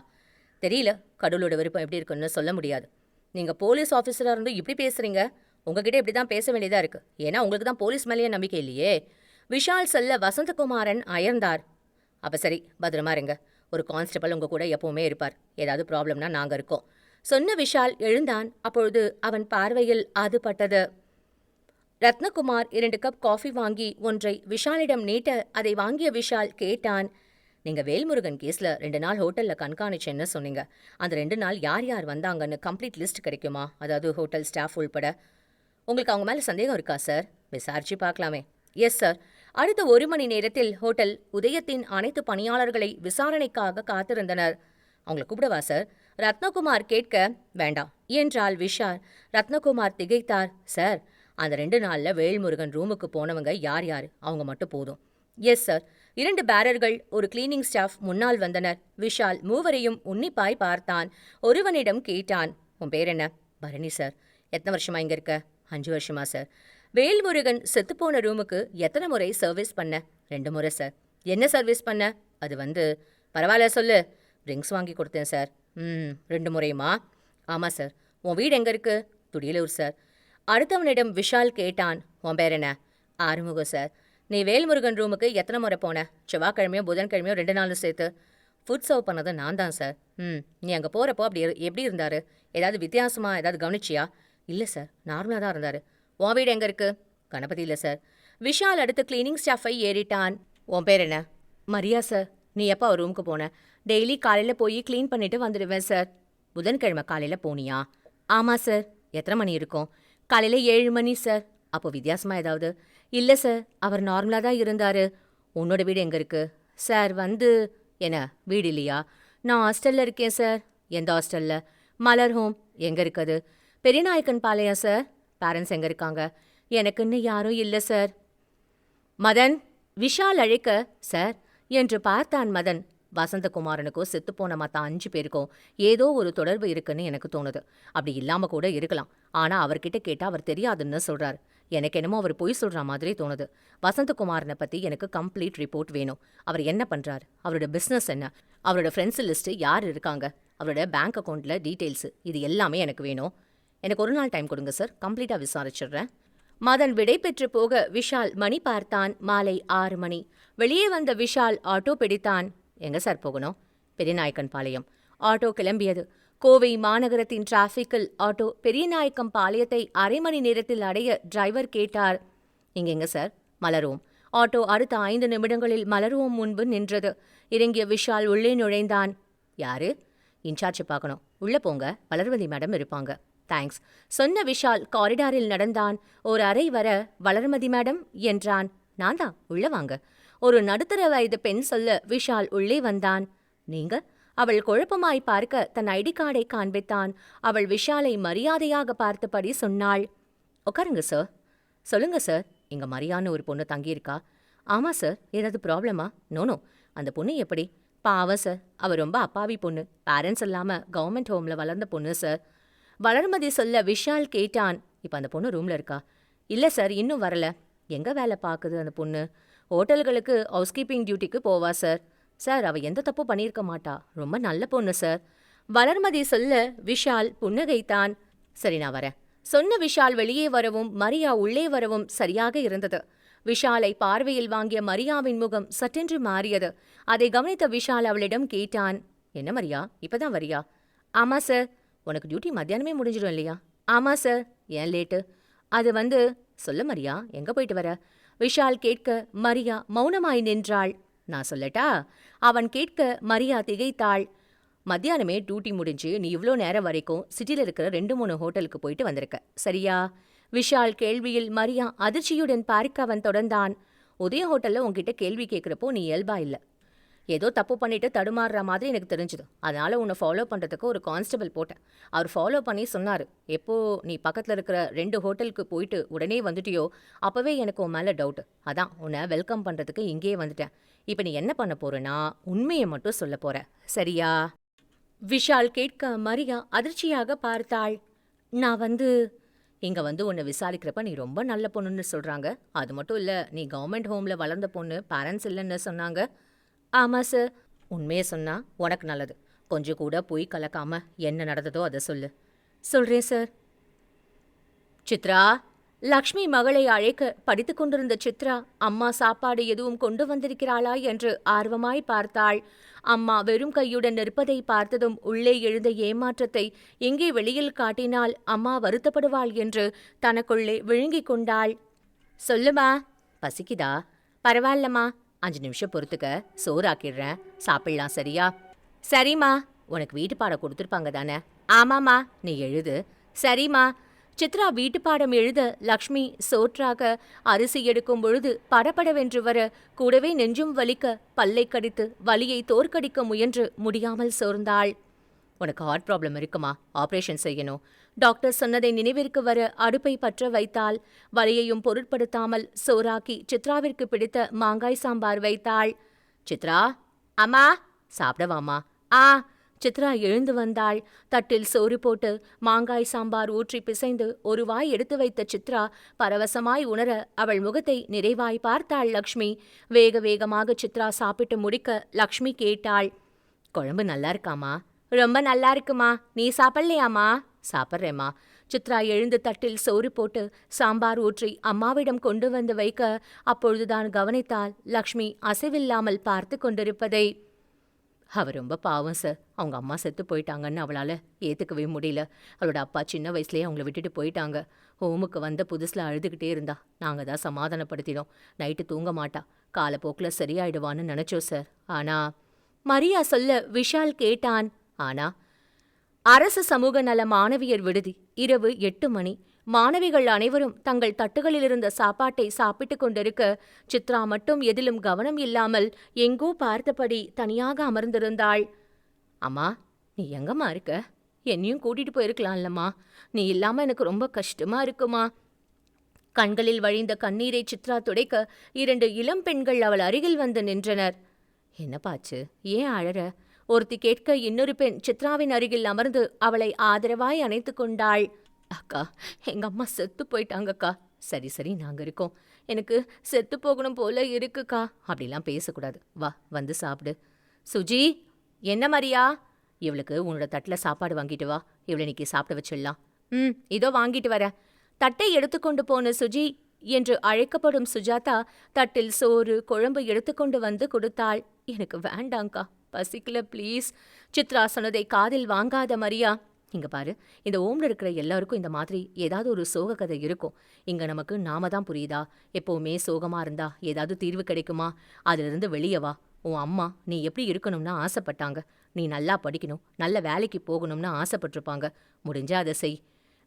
தெரியல, கடவுளோட விருப்பம் எப்படி இருக்குன்னு சொல்ல முடியாது. நீங்க போலீஸ் ஆஃபீஸரா இருந்து இப்படி பேசுறீங்க. உங்ககிட்ட இப்படி தான் பேச வேண்டியதா இருக்கு. ஏன்னா உங்களுக்கு தான் போலீஸ் மேலேயே நம்பிக்கை இல்லையே. விஷால் சொல்ல வசந்தகுமாரன் அயர்ந்தார். அப்ப சரி, பத்திரமா இருங்க. ஒரு கான்ஸ்டபிள் உங்க கூட எப்பவுமே இருப்பார். ஏதாவது ப்ராப்ளம்னா நாங்க இருக்கோம். சொன்ன விஷால் எழுந்தான். அப்பொழுது அவன் பார்வையில் அது பட்டது. ரத்னகுமார் 2 கப் காஃபி வாங்கி ஒன்றை விஷாலிடம் நீட்ட அதை வாங்கிய விஷால் கேட்டான். நீங்க வேல்முருகன் கேஸ்ல 2 நாள் ஹோட்டல்ல கண்காணிச்சேன்னு சொன்னீங்க. அந்த 2 நாள் யார் யார் வந்தாங்கன்னு கம்ப்ளீட் லிஸ்ட் கிடைக்குமா? அதாவது ஹோட்டல் ஸ்டாஃப் உள்பட. உங்களுக்கு அவங்க மேல சந்தேகம் இருக்கா சார்? விசாரிச்சு பார்க்கலாமே. Yes sir. அடுத்த 1 மணி நேரத்தில் ஹோட்டல் உதயத்தின் அனைத்து பணியாளர்களை விசாரணைக்காக காத்திருந்தனர். அவங்கள கூப்பிடவா சார்? ரத்னகுமார் கேட்க, வேண்டாம் என்றாள் விஷால். ரத்னகுமார் திகைத்தார். சார், அந்த 2 நாள்ல வேல்முருகன் ரூமுக்கு போனவங்க யார் யார்? அவங்க மட்டும் போதும். Yes sir. 2 பேரர்கள், ஒரு கிளீனிங் ஸ்டாஃப் முன்னால் வந்தனர். விஷால் மூவரையும் உன்னிப்பாய் பார்த்தான். ஒருவனிடம் கேட்டான். உன் பேர் என்ன? பரணி சார். எத்தனை வருஷமா இங்க இருக்க? 5 வருஷமா சார். வேல்முருகன் செத்துப்போன ரூமுக்கு எத்தனை முறை சர்வீஸ் பண்ண? 2 முறை சார். என்ன சர்வீஸ் பண்ண? அது பரவாயில்ல சொல்லு. ட்ரிங்க்ஸ் வாங்கி கொடுத்தேன் சார். 2 முறையுமா? ஆமாம் சார். உன் வீடு எங்கே இருக்கு? துடியலூர் சார். அடுத்தவனிடம் விஷால் கேட்டான். உன் பேர் என்ன? ஆறுமுகம் சார். நீ வேல்முருகன் ரூமுக்கு எத்தனை முறை போன? செவ்வாய்க்கிழமையோ புதன்கிழமையோ 2 நாளும் சேர்த்து. ஃபுட் சர்வ் பண்ணது நான் தான் சார். நீ அங்கே போகிறப்போ அப்படி எப்படி இருந்தார்? ஏதாவது வித்தியாசமாக ஏதாவது கவனிச்சியா? இல்லை சார், நார்மலாக தான் இருந்தார். உன் வீடு எங்கே இருக்கு? கணபதி இல்லை சார். விஷால் அடுத்து கிளீனிங் ஸ்டாஃபை ஏறிட்டான். உன் பேர் என்ன? மரியா சார். நீ எப்போ அவர் ரூமுக்கு போன? டெய்லி காலையில் போய் க்ளீன் பண்ணிட்டு வந்துடுவேன் சார். புதன்கிழமை காலையில் போனியா? ஆமாம் சார். எத்தனை மணி இருக்கும்? காலையில் 7 மணி சார். அப்போ வித்தியாசமாக ஏதாவது? இல்லை சார், அவர் நார்மலாக தான் இருந்தார். உன்னோட வீடு எங்கே இருக்கு? சார் என்ன வீடு இல்லையா? நான் ஹாஸ்டலில் இருக்கேன் சார். எந்த ஹாஸ்டலில்? மலர் ஹோம். எங்கே இருக்குது? பெரியநாயக்கன் பாளையம் சார். பேரண்ட்ஸ் எங்கே இருக்காங்க? எனக்குன்னு யாரும் இல்லை சார். மதன், விஷால் அழைக்க, சார் என்று பார்த்தான் மதன். வசந்தகுமாரனுக்கோ செத்துப்போன மற்ற 5 பேருக்கும் ஏதோ ஒரு தொடர்பு இருக்குன்னு எனக்கு தோணுது. அப்படி இல்லாமல் கூட இருக்கலாம். ஆனால் அவர்கிட்ட கேட்டால் அவர் தெரியாதுன்னு சொல்கிறார். எனக்கு என்னமோ அவர் பொய் சொல்கிற மாதிரி தோணுது. வசந்தகுமாரனை பற்றி எனக்கு கம்ப்ளீட் ரிப்போர்ட் வேணும். அவர் என்ன பண்ணுறார்? அவரோட பிஸ்னஸ் என்ன? அவரோட ஃப்ரெண்ட்ஸ் லிஸ்ட்டு யார் இருக்காங்க? அவரோட பேங்க் அக்கௌண்ட்டில் டீட்டெயில்ஸு, இது எல்லாமே எனக்கு வேணும். எனக்கு ஒரு நாள் டைம் கொடுங்க சார், கம்ப்ளீட்டாக விசாரிச்சிடுறேன். மதன் விடை பெற்று போக விஷால் மணி பார்த்தான். மாலை 6 மணி. வெளியே வந்த விஷால் ஆட்டோ பிடித்தான். எங்கே சார் போகணும்? பெரியநாயக்கன் பாளையம். ஆட்டோ கிளம்பியது. கோவை மாநகரத்தின் டிராஃபிக்கில் ஆட்டோ பெரியநாயக்கம் பாளையத்தை அரை மணி நேரத்தில் அடைய டிரைவர் கேட்டார். இங்க எங்க சார்? மலரோம். ஆட்டோ அடுத்த 5 நிமிடங்களில் மலரோம் முன்பு நின்றது. இறங்கிய விஷால் உள்ளே நுழைந்தான். யாரு? இன்சார்ஜ் பார்க்கணும். உள்ளே போங்க, வளர்மதி மேடம் இருப்பாங்க. தேங்க்ஸ் சொன்ன விஷால் காரிடாரில் நடந்தான். ஒரு அறை வர, வளர்மதி மேடம் என்றான். நான் தான், உள்ள வாங்க. ஒரு நடுத்தர வயது பெண் சொல்ல விஷால் உள்ளே வந்தான். நீங்க? அவள் குழப்பமாய் பார்க்க தன் ஐடி கார்டை காண்பித்தான். அவள் விஷாலை மரியாதையாக பார்த்தபடி சொன்னாள். உட்காருங்க சார். சொல்லுங்க சார், இங்க மரியான்னு ஒரு பொண்ணு தங்கியிருக்கா? ஆமா சார். ஏதாவது ப்ராப்ளமா? நோனோ. அந்த பொண்ணு எப்படி? பாவம் சார், அவ ரொம்ப அப்பாவி பொண்ணு. பேரண்ட்ஸ் இல்லாம கவர்மெண்ட் ஹோம்ல வளர்ந்த பொண்ணு சார். வளர்மதி சொல்ல விஷால் கேட்டான். இப்ப அந்த பொண்ணு ரூம்ல இருக்கா? இல்ல சார், இன்னும் வரல. எங்க வேலை பார்க்குது அந்த பொண்ணு? ஹோட்டல்களுக்கு ஹவுஸ்கீப்பிங் டியூட்டிக்கு போவா சார். சார், அவ எந்த தப்பு பண்ணியிருக்க மாட்டா. ரொம்ப நல்ல பொண்ணு சார். வளர்மதி சொல்ல விஷால் புன்னகைத்தான். சரி, நான் வரேன். சொன்ன விஷால் வெளியே வரவும் மரியா உள்ளே வரவும் சரியாக இருந்தது. விஷாலை பார்வையில் வாங்கிய மரியாவின் முகம் சட்டென்று மாறியது. அதை கவனித்த விஷால் அவளிடம் கேட்டான். என்ன மரியா, இப்பதான் வரியா? ஆமா சார். உனக்கு டியூட்டி மத்தியானமே முடிஞ்சிடும் இல்லையா? ஆமா சார். ஏன் லேட்டு? அது சொல்ல மரியா, எங்க போயிட்டு வர? விஷால் கேட்க மரியா மௌனமாய் நின்றாள். நான் சொல்லட்டா? அவன் கேட்க மரியா திகைத்தாள். மத்தியானமே டியூட்டி முடிஞ்சு நீ இவ்ளோ நேரம் வரைக்கும் சிட்டியில் இருக்கிற 2-3 ஹோட்டலுக்கு போயிட்டு வந்திருக்க, சரியா? விஷால் கேள்வியில் மரியா அதிர்ச்சியுடன் பார்க்க அவன் தொடர்ந்தான். உதய ஹோட்டல்ல உன்கிட்ட கேள்வி கேட்குறப்போ நீ இயல்பா இல்லை. ஏதோ தப்பு பண்ணிட்டு தடுமாறுற மாதிரி எனக்கு தெரிஞ்சுது. அதனால உன்னை ஃபாலோ பண்ணுறதுக்கு ஒரு கான்ஸ்டபிள் போட்டேன். அவர் ஃபாலோ பண்ணி சொன்னார். எப்போ நீ பக்கத்தில் இருக்கிற 2 ஹோட்டலுக்கு போயிட்டு உடனே வந்துட்டியோ அப்போவே எனக்கு உன் மேலே டவுட்டு. அதான் உன்னை வெல்கம் பண்ணுறதுக்கு இங்கேயே வந்துட்டேன். இப்போ நீ என்ன பண்ண போறேன்னா உண்மையை மட்டும் சொல்ல போற, சரியா? விஷால் கேட்க மரியா அதிர்ச்சியாக பார்த்தாள். நான் இங்க வந்து உன்னை விசாரிக்கிறப்ப நீ ரொம்ப நல்ல பொண்ணுன்னு சொல்றாங்க. அது மட்டும் இல்ல, நீ கவர்மெண்ட் ஹோம்ல வளர்ந்த பொண்ணு, பேரண்ட்ஸ் இல்லன்னு சொன்னாங்க. ஆமா சார். உண்மைய சொன்னா உனக்கு நல்லது. கொஞ்சம் கூட பொய் கலக்காம என்ன நடந்ததோ அத சொல்லு. சொல்றேன் சார். சித்ரா! லக்ஷ்மி மகளை அழைக்க படித்துக் கொண்டிருந்த சித்ரா, அம்மா சாப்பாடு எதுவும் கொண்டு வந்திருக்கிறாளா என்று ஆர்வமாய் பார்த்தாள். அம்மா வெறும் கையுடன் நிற்பதை பார்த்ததும் உள்ளே எழுந்த ஏமாற்றத்தை எங்கே வெளியில் காட்டினால் அம்மா வருத்தப்படுவாள் என்று தனக்குள்ளே விழுங்கிக் கொண்டாள். சொல்லுமா. பசிக்குதா? பரவாயில்லம்மா. 5 நிமிஷம் பொறுத்துக்க, சோறு ஆக்கிடுறேன், சாப்பிடலாம் சரியா? சரிம்மா. உனக்கு வீட்டு பாடம் கொடுத்துருப்பாங்க தானே? ஆமாம்மா. நீ எழுது. சரிம்மா. சித்ரா வீட்டுப்பாடம் எழுத லக்ஷ்மி சோற்றாக அரிசி எடுக்கும் பொழுது படபடவென்று வர, கூடவே நெஞ்சும் வலிக்க பல்லை கடித்து வலியை தோற்கடிக்க முயன்று முடியாமல் சோர்ந்தாள். உனக்கு ஹார்ட் ப்ராப்ளம் இருக்குமா? ஆபரேஷன் செய்யணும். டாக்டர் சொன்னதை நினைவிற்கு வர அடுப்பை பற்ற வைத்தாள். வலியையும் பொருட்படுத்தாமல் சோறாக்கி சித்ராவிற்கு பிடித்த மாங்காய் சாம்பார் வைத்தாள். சித்ரா! அம்மா! சாப்பிடவாமா? ஆ. சித்ரா எழுந்து வந்தாள். தட்டில் சோறு போட்டு மாங்காய் சாம்பார் ஊற்றி பிசைந்து ஒரு வாய் எடுத்து வைத்த சித்ரா பரவசமாய் உணர அவள் முகத்தை நிறைவாய் பார்த்தாள் லக்ஷ்மி. வேக வேகமாக சித்ரா சாப்பிட்டு முடிக்க லக்ஷ்மி கேட்டாள். குழம்பு நல்லா இருக்காமா? ரொம்ப நல்லா இருக்குமா. நீ சாப்பிடலையாமா? சாப்பிட்றேம்மா. சித்ரா எழுந்து தட்டில் சோறு போட்டு சாம்பார் ஊற்றி அம்மாவிடம் கொண்டு வந்து வைக்க அப்பொழுதுதான் கவனித்தாள் லக்ஷ்மி அசைவில்லாமல் பார்த்து கொண்டிருப்பதை. அவ ரொம்ப பாவம் சார். அவங்க அம்மா செத்து போயிட்டாங்கன்னு அவளால் ஏற்றுக்கவே முடியல. அவளோட அப்பா சின்ன வயசுலேயே அவங்கள விட்டுட்டு போயிட்டாங்க. ஹோமுக்கு வந்த புதுசில் அழுதுகிட்டே இருந்தா. நாங்கள் தான் சமாதானப்படுத்தினோம். நைட்டு தூங்க மாட்டா. காலப்போக்கில் சரியாயிடுவான்னு நினச்சோம் சார். ஆனா மரியா சொல்ல விஷால் கேட்டான். ஆனா அரசு சமூக நல மாணவியர் விடுதி. இரவு 8 மணி. மாணவிகள் அனைவரும் தங்கள் தட்டுகளிலிருந்த சாப்பாட்டை சாப்பிட்டுக் கொண்டிருக்க, சித்ரா மட்டும் எதிலும் கவனம் இல்லாமல் எங்கோ பார்த்தபடி தனியாக அமர்ந்திருந்தாள். அம்மா, நீ எங்கம்மா இருக்க? என்னையும் கூட்டிட்டு போயிருக்கலாம்லம்மா. நீ இல்லாம எனக்கு ரொம்ப கஷ்டமா இருக்குமா. கண்களில் வழிந்த கண்ணீரை சித்ரா துடைக்க 2 இளம் பெண்கள் அவள் அருகில் வந்து நின்றனர். என்னப்பாச்சு? ஏன் அழற? ஒருத்தி கேட்க இன்னொரு பெண் சித்ராவின் அருகில் அமர்ந்து அவளை ஆதரவாய் அணைத்து கொண்டாள். அக்கா, எங்க அம்மா செத்து போயிட்டாங்கக்கா. சரி சரி, நாங்க இருக்கோம். எனக்கு செத்து போகணும் போல இருக்குக்கா. அப்படிலாம் பேசக்கூடாது. வா, வந்து சாப்பிடு. சுஜி! என்ன மரியா? இவளுக்கு உன்னோட தட்டில் சாப்பாடு வாங்கிட்டு வா. இவளை இன்னைக்கு சாப்பிட வச்சிடலாம். இதோ வாங்கிட்டு வர. தட்டை எடுத்துக்கொண்டு போன சுஜி என்று அழைக்கப்படும் சுஜாதா தட்டில் சோறு குழம்பு எடுத்துக்கொண்டு வந்து கொடுத்தாள். எனக்கு வேண்டாங்க்கா, பசிக்கல ப்ளீஸ். சித்ரா சொன்னதை காதில் வாங்காத மரியா, இங்க பாரு, இந்த ஓம்ல இருக்கிற எல்லாருக்கும் இந்த மாதிரி ஏதாவது ஒரு சோக கதை இருக்கும். இங்க நமக்கு நாம தான் புரியுதா? எப்பவுமே சோகமா இருந்தா ஏதாவது தீர்வு கிடைக்குமா? அதிலிருந்து வெளியே வா. உன் அம்மா நீ எப்படி இருக்கணும்னு ஆசைப்பட்டாங்க. நீ நல்லா படிக்கணும், நல்ல வேலைக்கு போகணும்னு ஆசைப்பட்டிருப்பாங்க. முடிஞ்சா அதை செய்.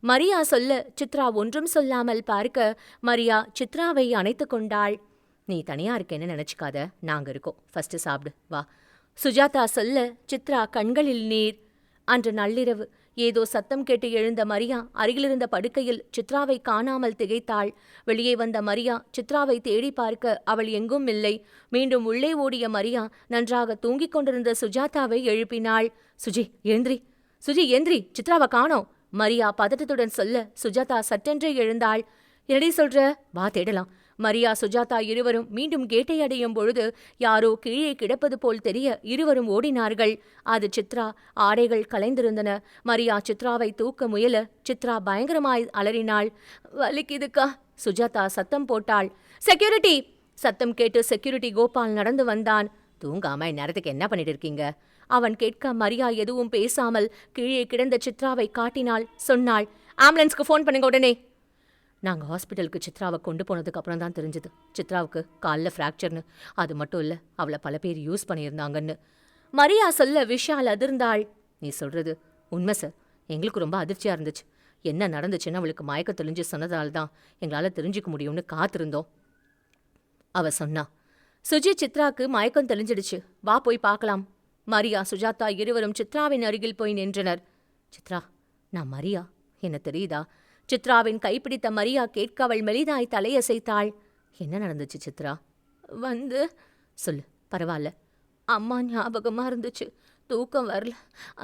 மரியா சொல்ல சித்ரா ஒன்றும் சொல்லாமல் பார்க்க மரியா சித்ராவை அணைத்து கொண்டாள். நீ தனியா இருக்கேன்னு நினைச்சுக்காத, நாங்க இருக்கோம். ஃபர்ஸ்ட் சாப்பிடு, வா. சுஜாதா சொல்ல சித்ரா கண்களில் நீர். அன்று நள்ளிரவு ஏதோ சத்தம் கேட்டு எழுந்த மரியா அருகிலிருந்த படுக்கையில் சித்ராவை காணாமல் திகைத்தாள். வெளியே வந்த மரியா சித்ராவை தேடி பார்க்க அவள் எங்கும் இல்லை. மீண்டும் உள்ளே ஓடிய மரியா நன்றாக தூங்கிக் கொண்டிருந்த சுஜாதாவை எழுப்பினாள். சுஜி எழுந்திரி, சுஜி எந்திரி, சித்ராவை காணோம். மரியா பதட்டத்துடன் சொல்ல சுஜாதா சட்டென்றே எழுந்தாள். என்னடி சொல்ற? வா தேடலாம். மரியா சுஜாதா இருவரும் மீண்டும் கேட்டை அடையும் பொழுது யாரோ கீழே கிடப்பது போல் தெரிய இருவரும் ஓடினார்கள். அது சித்ரா. ஆடைகள் கலைந்திருந்தன. மரியா சித்ராவை தூக்க முயல சித்ரா பயங்கரமாய் அலறினாள். வலிக்குதுக்கா. சுஜாதா சத்தம் போட்டாள். செக்யூரிட்டி! சத்தம் கேட்டு செக்யூரிட்டி கோபால் நடந்து வந்தான். தூங்காம இந்நேரத்துக்கு என்ன பண்ணிட்டு இருக்கீங்க? அவன் கேட்க மரியா எதுவும் பேசாமல் கீழே கிடந்த சித்ராவை காட்டினாள். சொன்னாள், ஆம்புலன்ஸ்க்கு ஃபோன் பண்ணுங்க உடனே. நாங்கள் ஹாஸ்பிட்டலுக்கு சித்ராவை கொண்டு போனதுக்கு அப்புறம் தான் தெரிஞ்சது சித்ராவுக்கு காலில் ஃப்ராக்சர்னு. அது மட்டும் இல்லை, அவளை பல பேர் யூஸ் பண்ணியிருந்தாங்கன்னு. மரியா சொல்ல விஷால் அதிர்ந்தாள். நீ சொல்றது உண்மை சார். எங்களுக்கு ரொம்ப அதிர்ச்சியாக இருந்துச்சு. என்ன நடந்துச்சுன்னு அவளுக்கு மயக்க தெளிஞ்சு சொன்னதால் தான் எங்களால் தெரிஞ்சுக்க முடியும்னு காத்திருந்தோம். அவ சொன்னா. சுஜி, சித்ராக்கு மயக்கம் தெளிஞ்சிடுச்சு, வா போய் பார்க்கலாம். மரியா சுஜாதா இருவரும் சித்ராவின் அருகில் போய் நின்றனர். சித்ரா, நான் மரியா, என்ன தெரியுதா? சித்ராவின் கைப்பிடித்த மரியா கேட்க அவள் மெலிதாய் தலையசைத்தாள். என்ன நடந்துச்சு சித்ரா? வந்து சொல்லு, பரவாயில்ல. அம்மா ஞாபகமா இருந்துச்சு, தூக்கம் வரல,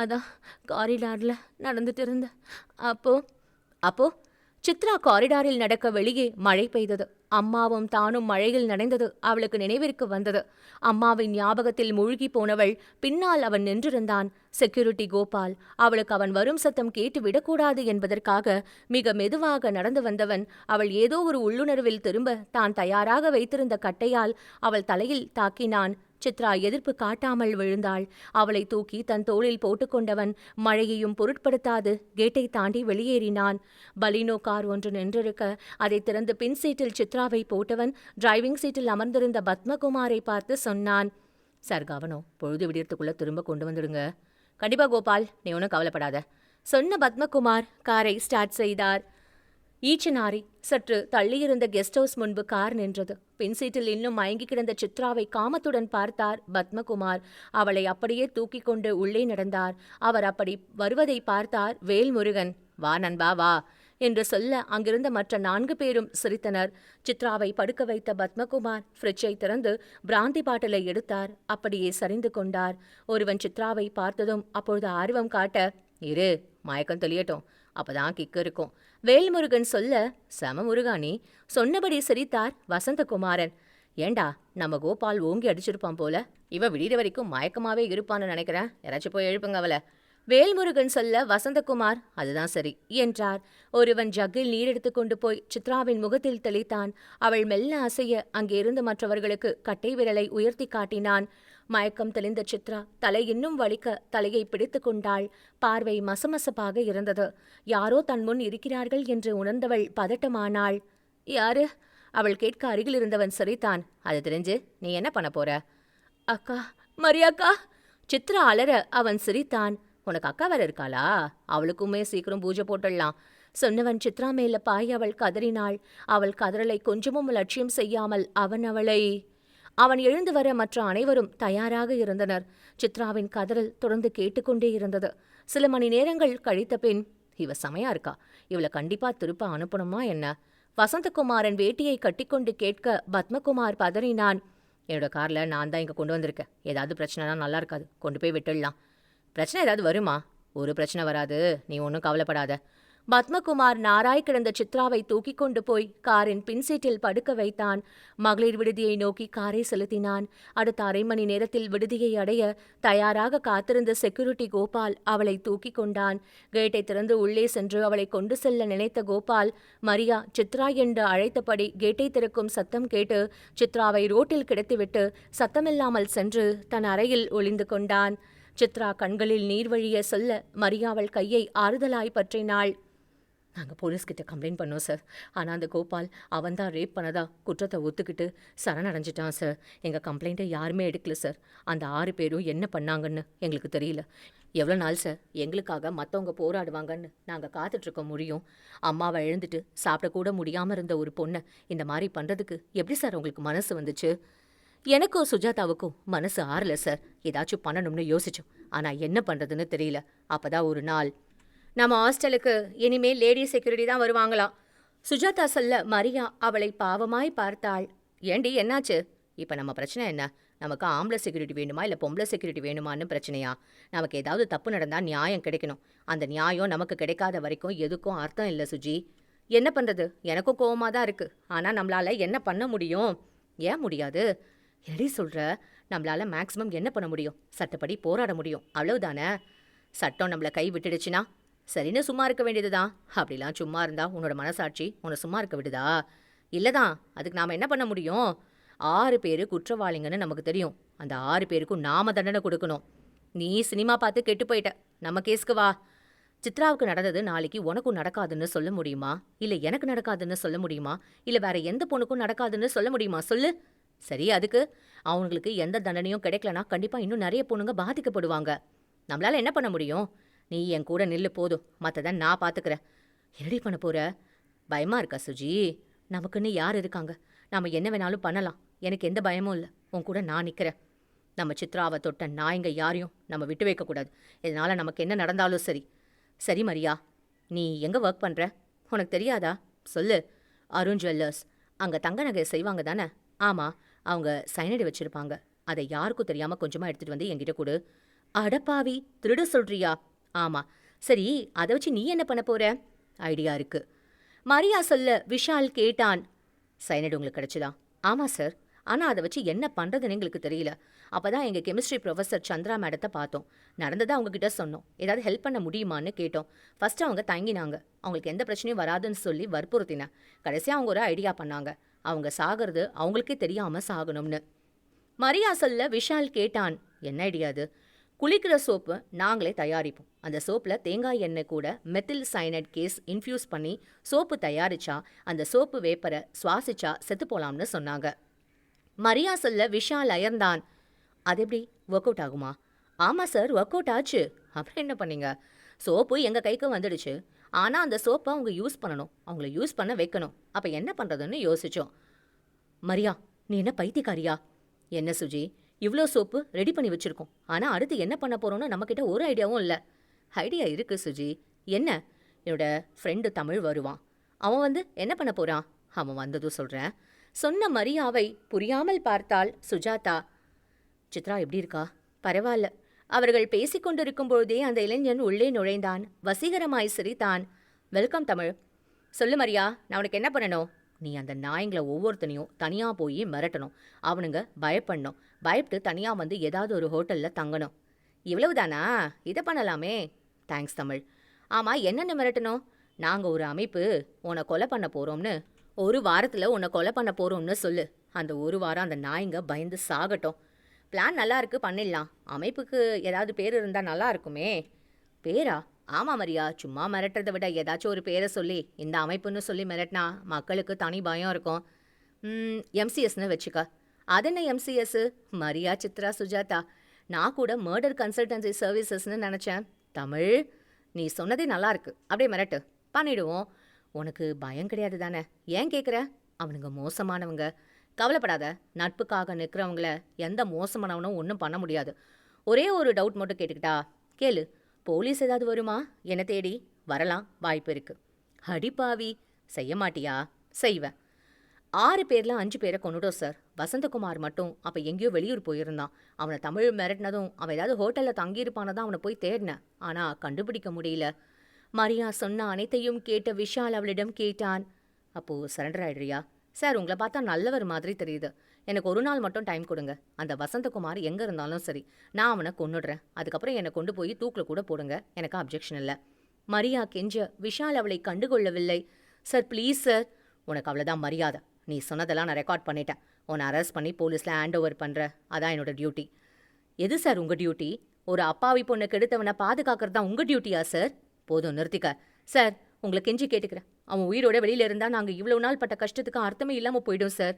அதான் காரிடாரில் நடந்துட்டு இருந்த. அப்போ சித்ரா காரிடாரில் நடக்க வெளியே மழை பெய்தது. அம்மாவும் தானும் மழையில் நனைந்தது அவளுக்கு நினைவிற்கு வந்தது. அம்மாவின் ஞாபகத்தில் மூழ்கி போனவள் பின்னால் அவன் நின்றிருந்தான். செக்யூரிட்டி கோபால். அவளுக்கு அவன் வரும் சத்தம் கேட்டு விடக்கூடாது என்பதற்காக மிக மெதுவாக நடந்து வந்தவன் அவள் ஏதோ ஒரு உள்ளுணர்வில் திரும்ப தான் தயாராக வைத்திருந்த கட்டையால் அவள் தலையில் தாக்கினான். சித்ரா எதிர்ப்பு காட்டாமல் விழுந்தாள். அவளை தூக்கி தன் தோளில் போட்டுக்கொண்டவன் மழையையும் பொருட்படுத்தாது கேட்டை தாண்டி வெளியேறினான். பலினோ கார் ஒன்று நின்றிருக்க அதை திறந்து பின் சீட்டில் சித்ராவை போட்டவன் டிரைவிங் சீட்டில் அமர்ந்திருந்த பத்மகுமாரை பார்த்து சொன்னான். சார் கவனம், பொழுது விடியறதுக்குள்ள திரும்ப கொண்டு வந்துடுங்க. கண்டிப்பா கோபால், நீ ஒன்றும் கவலைப்படாத, சொன்ன பத்மகுமார் காரை ஸ்டார்ட் செய்தார். ஈச்சனாரி சற்று தள்ளியிருந்த கெஸ்ட் ஹவுஸ் முன்பு கார் நின்றது. பின்சீட்டில் இன்னும் மயங்கி கிடந்த சித்ராவை காமத்துடன் பார்த்தார் பத்மகுமார். அவளை அப்படியே தூக்கி கொண்டு உள்ளே நடந்தார். அவர் அப்படி வருவதை பார்த்தார் வேல்முருகன். வா நண்பா வா என்று சொல்ல அங்கிருந்த மற்ற 4 பேரும் சிரித்தனர். சித்ராவை படுக்க வைத்த பத்மகுமார் ஃப்ரிட்ஜை திறந்து பிராந்தி பாட்டிலை எடுத்தார். அப்படியே சரிந்து கொண்டார். ஒருவன் சித்ராவை பார்த்ததும் அப்பொழுது ஆர்வம் காட்ட, இரு மயக்கம் தெளியட்டும், அப்பதான் கிக்கு இருக்கும் வேல்முருகன் சொல்ல, சம முருகானி சொன்னபடி சிரித்தார் வசந்தகுமாரன். ஏண்டா நம்ம கோபால் ஓங்கி அடிச்சிருப்பான் போல, இவ விடிற வரைக்கும் மயக்கமாவே இருப்பான்னு நினைக்கிறேன், யாராச்சும் போய் எழுப்புங்க அவளை. வேல்முருகன் சொல்ல வசந்தகுமார் அதுதான் சரி என்றார். ஒருவன் ஜக்கில் நீர் எடுத்து கொண்டு போய் சித்ராவின் முகத்தில் தெளித்தான். அவள் மெல்ல அசைய அங்கே இருந்த மற்றவர்களுக்கு கட்டை விரலை உயர்த்தி காட்டினான். மயக்கம் தெளிந்த சித்ரா தலை இன்னும் வலிக்க தலையை பிடித்து கொண்டாள். பார்வை மசமசப்பாக இருந்தது. யாரோ தன் முன் இருக்கிறார்கள் என்று உணர்ந்தவள் பதட்டமானாள். யாரு? அவள் கேட்க அருகில் இருந்தவன் சிரித்தான். அது தெரிஞ்சு நீ என்ன பண்ண போற? அக்கா, மரியாக்கா. சித்ரா அலற அவன் சிரித்தான். உனக்கு அக்கா வேற இருக்காளா? அவளுக்குமே சீக்கிரம் பூஜை போட்டுடலாம் சொன்னவன் சித்ரா மேல பாய் அவள் கதறினாள். அவள் கதறலை கொஞ்சமும் லட்சியம் செய்யாமல் அவன் எழுந்து வர மற்ற அனைவரும் தயாராக இருந்தனர். சித்ராவின் கதறல் தொடர்ந்து கேட்டுக்கொண்டே இருந்தது. சில மணி நேரங்கள் கழித்த பின், இவ செமையா இருக்கா, இவளை கண்டிப்பா திருப்ப அனுப்பணுமா என்ன? வசந்தகுமாரன் வேட்டியை கட்டிக்கொண்டு கேட்க பத்மகுமார் பதறினான். என்னோட கார்ல நான் தான் இங்க கொண்டு வந்திருக்கேன். ஏதாவது பிரச்சனைனா நல்லா இருக்காது, கொண்டு போய் விட்டுடலாம். பிரச்சனை ஏதாவது வருமா? ஒரு பிரச்சனை வராது, நீ ஒன்றும் கவலைப்படாத. பத்மகுமார் நாராய் கிடந்த சித்ராவை தூக்கி கொண்டு போய் காரின் பின்சீட்டில் படுக்க வைத்தான். மகளிர் விடுதியை நோக்கி காரை செலுத்தினான். அடுத்த அரை மணி நேரத்தில் விடுதியை அடைய தயாராக காத்திருந்த செக்யூரிட்டி கோபால் அவளை தூக்கி கொண்டான். கேட்டை திறந்து உள்ளே சென்று அவளை கொண்டு செல்ல நினைத்த கோபால், மரியா சித்ரா என்று அழைத்தபடி கேட்டை திறக்கும் சத்தம் கேட்டு சித்ராவை ரோட்டில் கிடத்திவிட்டு சத்தமில்லாமல் சென்று தன் அறையில் ஒளிந்து கொண்டான். சித்ரா கண்களில் நீர் வழிய சொல்ல மரியாவள் கையை ஆறுதலாய் பற்றினாள். நாங்கள் போலீஸ்கிட்ட கம்ப்ளைண்ட் பண்ணோம் சார். ஆனால் அந்த கோபால் அவன்தான் ரேப் பண்ணதா குற்றத்தை ஒத்துக்கிட்டு சரணடைஞ்சிட்டான் சார். எங்கள் கம்ப்ளைண்ட்டை யாருமே எடுக்கல சார். அந்த 6 பேரும் என்ன பண்ணாங்கன்னு எங்களுக்கு தெரியல. எவ்வளோ நாள் சார் எங்களுக்காக மற்றவங்க போராடுவாங்கன்னு நாங்கள் காத்துட்ருக்க முடியும்? அம்மாவை எழுந்துட்டு சாப்பிடக்கூட முடியாமல் இருந்த ஒரு பொண்ணை இந்த மாதிரி பண்ணுறதுக்கு எப்படி சார் உங்களுக்கு மனசு வந்துச்சு? எனக்கும் சுஜாதாவுக்கும் மனசு ஆறல சார். ஏதாச்சும் பண்ணணும்னு யோசிச்சோம், ஆனால் என்ன பண்ணுறதுன்னு தெரியல. அப்போதான் ஒரு நாள், நம்ம ஹாஸ்டலுக்கு இனிமேல் லேடி செக்யூரிட்டி தான் வருவாங்களாம் சுஜாதா சொல்ல மரியா அவளை பாவமாய் பார்த்தாள். ஏண்டி என்னாச்சு? இப்போ நம்ம பிரச்சனை என்ன? நமக்கு ஆம்பளை செக்யூரிட்டி வேணுமா இல்லை பொம்பளை செக்யூரிட்டி வேணுமான்னு பிரச்சனையா? நமக்கு ஏதாவது தப்பு நடந்தால் நியாயம் கிடைக்கணும். அந்த நியாயம் நமக்கு கிடைக்காத வரைக்கும் எதுக்கும் அர்த்தம் இல்லை சுஜி. என்ன பண்ணுறது? எனக்கும் கோவமாக தான் இருக்குது. ஆனால் நம்மளால் என்ன பண்ண முடியும்? ஏன் முடியாது? என்னடி சொல்கிற? நம்மளால் மேக்ஸிமம் என்ன பண்ண முடியும்? சட்டப்படி போராட முடியும், அவ்வளவுதானே. சட்டம் நம்மளை கை விட்டுடுச்சுன்னா சரின்னு சும்மா இருக்க வேண்டியதுதான். அப்படிலாம் சும்மா இருந்தா உன்னோட மனசாட்சி உன்னை சும்மா இருக்க விடுதா? இல்லைதான். அதுக்கு நாம் என்ன பண்ண முடியும்? 6 பேர் குற்றவாளிங்கன்னு நமக்கு தெரியும். அந்த 6 பேருக்கும் நாம தண்டனை கொடுக்கணும். நீ சினிமா பார்த்து கெட்டு போயிட்ட. நம்ம கேஸ்க்கு வா. சித்ராவுக்கு நடந்தது நாளைக்கு உனக்கும் நடக்காதுன்னு சொல்ல முடியுமா? இல்லை எனக்கு நடக்காதுன்னு சொல்ல முடியுமா? இல்லை வேற எந்த பொண்ணுக்கும் நடக்காதுன்னு சொல்ல முடியுமா? சொல்லு. சரி, அதுக்கு அவங்களுக்கு எந்த தண்டனையும் கிடைக்கலனா கண்டிப்பாக இன்னும் நிறைய பொண்ணுங்க பாதிக்கப்படுவாங்க. நம்மளால என்ன பண்ண முடியும்? நீ என் கூட நில்லு போதும், மற்றதான் நான் பார்த்துக்கிறேன். என்னடி பண்ண போற? பயமா இருக்கா சுஜி? நமக்குன்னு யார் இருக்காங்க? நாம் என்ன வேணாலும் பண்ணலாம். எனக்கு எந்த பயமும் இல்லை. உன் கூட நான் நிற்கிறேன். நம்ம சித்ராவை தொட்ட நான் இங்கே யாரையும் நம்ம விட்டு வைக்கக்கூடாது. இதனால் நமக்கு என்ன நடந்தாலும் சரி. சரி மரியா, நீ எங்கே ஒர்க் பண்ணுற? உனக்கு தெரியாதா? சொல்லு. அருண் ஜுவல்லர்ஸ். அங்கே தங்க நகை செய்வாங்க தானே? ஆமாம், அவங்க சைனடி வச்சுருப்பாங்க. அதை யாருக்கும் தெரியாமல் கொஞ்சமாக எடுத்துகிட்டு வந்து என்கிட்ட கொடு. அடப்பாவி, திருட சொல்றியா? ஆமாம். சரி, அதை வச்சு நீ என்ன பண்ண போற? ஐடியா இருக்கு. மரியா சொல்ல விஷால் கேட்டான். சைனைடு உங்களுக்கு கிடைச்சதா? ஆமா சார். ஆனா அதை வச்சு என்ன பண்றதுன்னு எங்களுக்கு தெரியல. அப்பதான் எங்க கெமிஸ்ட்ரி ப்ரொஃபசர் சந்திரா மேடத்தை பார்த்தோம். நடந்ததை அவங்க கிட்ட சொன்னோம். ஏதாவது ஹெல்ப் பண்ண முடியுமான்னு கேட்டோம். ஃபர்ஸ்ட் அவங்க தயங்கினாங்க. அவங்களுக்கு எந்த பிரச்சனையும் வராதுன்னு சொல்லி வற்புறுத்தினேன். கடைசியா அவங்க ஒரு ஐடியா பண்ணாங்க. அவங்க சாகிறது அவங்களுக்கே தெரியாம சாகணும்னு. மரியா சொல்ல விஷால் கேட்டான். என்ன ஐடியா அது? குளிக்கிற சோப்பு நாங்களே தயாரிப்போம். அந்த சோப்பில் தேங்காய் எண்ணெய் கூட மெத்தில் சைனைட் கேஸ் இன்ஃப்யூஸ் பண்ணி சோப்பு தயாரிச்சா அந்த சோப்பு வேப்பரை சுவாசிச்சா செத்து போலாம்னு சொன்னாங்க. மரியா சொல்ல விஷால் அயர்ந்தான். அது எப்படி ஒர்க் அவுட் ஆகுமா? ஆமாம் சார், ஒர்க் அவுட் ஆச்சு. அப்புறம் என்ன பண்ணீங்க? சோப்பு எங்கள் கைக்கு வந்துடுச்சு. ஆனால் அந்த சோப்பை அவங்க யூஸ் பண்ணணும், அவங்கள யூஸ் பண்ண வைக்கணும். அப்போ என்ன பண்ணுறதுன்னு யோசிச்சோம். மரியா, நீ என்ன பைத்தியக்காரியா? என்ன சுஜி, இவ்வளோ சோப்பு ரெடி பண்ணி வச்சிருக்கோம். ஆனால் அடுத்து என்ன பண்ண போகிறோன்னு நம்மக்கிட்ட ஒரு ஐடியாவும் இல்லை. ஐடியா இருக்குது சுஜி. என்ன? என்னோட ஃப்ரெண்டு தமிழ் வருவான். அவன் வந்து என்ன பண்ண போகிறான்? அவன் வந்ததும் சொல்கிறேன். சொன்ன மரியாவை புரியாமல் பார்த்தாள் சுஜாதா. சித்ரா எப்படி இருக்கா? பரவாயில்ல. அவர்கள் பேசிக்கொண்டிருக்கும் பொழுதே அந்த இளைஞன் உள்ளே நுழைந்தான். வசீகரமாய் சிரித்தான். வெல்கம் தமிழ். சொல்லு மரியா, நான் உனக்கு என்ன பண்ணணும்? நீ அந்த நாய்ங்களை ஒவ்வொருத்தனையும் தனியாக போய் மிரட்டணும். அவனுங்க பயப்படணும். பயப்பட்டு தனியாக வந்து ஏதாவது ஒரு ஹோட்டலில் தங்கணும். இவ்வளவுதானா? இதை பண்ணலாமே. தேங்க்ஸ் தமிழ். ஆமாம், என்னென்ன மிரட்டணும்? நாங்கள் ஒரு அமைப்பு உன்னை கொலை பண்ண போகிறோம்னு, ஒரு வாரத்தில் உன்னை கொலை பண்ண போகிறோம்னு சொல்லு. அந்த ஒரு வாரம் அந்த நாய்ங்க பயந்து சாகட்டும். பிளான் நல்லா இருக்கு, பண்ணிடலாம். அமைப்புக்கு ஏதாவது பேர் இருந்தால் நல்லா இருக்குமே. பேரா? ஆமாம் மரியா, சும்மா மிரட்டுறதை விட ஏதாச்சும் ஒரு பேரை சொல்லி இந்த அமைப்புன்னு சொல்லி மிரட்டினா மக்களுக்கு தனி பயம் இருக்கும். எம்சிஎஸ்னு வச்சுக்க. அது என்ன எம்சிஎஸ்? மரியா, சித்ரா, சுஜாதா. நான் கூட மர்டர் கன்சல்டன்சி சர்வீசஸ்ன்னு நினச்சேன். தமிழ், நீ சொன்னதே நல்லா இருக்கு. அப்படியே மிரட்டு, பண்ணிடுவோம். உனக்கு பயம் கிடையாது தானே? ஏன் கேட்குற? அவனுங்க மோசமானவங்க. கவலைப்படாத. நட்புக்காக நிற்கிறவங்கள எந்த மோசமானவனும் ஒன்றும் பண்ண முடியாது. ஒரே ஒரு டவுட் மட்டும் கேட்டுக்கிட்டா? கேளு. போலீஸ் ஏதாவது வருமா என்ன தேடி? வரலாம், வாய்ப்பு இருக்கு. அடிப்பாவி, செய்ய மாட்டியா? செய்வேன். 6 பேரில் 5 பேரை கொண்டுட்டோம் சார். வசந்தகுமார் மட்டும் அப்போ எங்கேயோ வெளியூர் போயிருந்தான். அவனை தமிழ் மிரட்டினதும் அவன் ஏதாவது ஹோட்டலில் தங்கியிருப்பானதான் அவனை போய் தேடினேன். ஆனால் கண்டுபிடிக்க முடியல. மரியா சொன்ன அனைத்தையும் கேட்ட விஷால் அவளிடம் கேட்டான். அப்போது சரண்டர் ஆயிடுறியா? சார், உங்களை பார்த்தா நல்லவர் மாதிரி தெரியுது. எனக்கு ஒரு நாள் மட்டும் டைம் கொடுங்க. அந்த வசந்தகுமார் எங்கே இருந்தாலும் சரி, நான் அவனை கொன்னுடுறேன். அதுக்கப்புறம் என்னை கொண்டு போய் தூக்கில் கூட போடுங்க, எனக்கு அப்ஜெக்ஷன் இல்லை. மரியா கெஞ்ச விஷால் அவளை கண்டுகொள்ளவில்லை. Sir please sir. உனக்கு அவ்வளோதான் மரியாதை. நீ சொன்னதெல்லாம் நான் ரெக்கார்ட் பண்ணிட்டேன். உன்னை அரெஸ்ட் பண்ணி போலீஸில் ஹேண்ட் ஓவர் பண்ணுற, அதான் என்னோட டியூட்டி. எது சார் உங்கள் டியூட்டி? ஒரு அப்பாவி பொண்ணை கெடுத்தவனை பாதுகாக்கிறது தான் உங்கள் டியூட்டியா சார்? போதும், நிறுத்திக்க. சார், உங்களை கெஞ்சி கேட்டுக்கிறேன். அவன் உயிரோட வெளியில் இருந்தால் நாங்கள் இவ்வளோ நாள் பட்ட கஷ்டத்துக்கு அர்த்தமே இல்லாமல் போயிடும் சார்.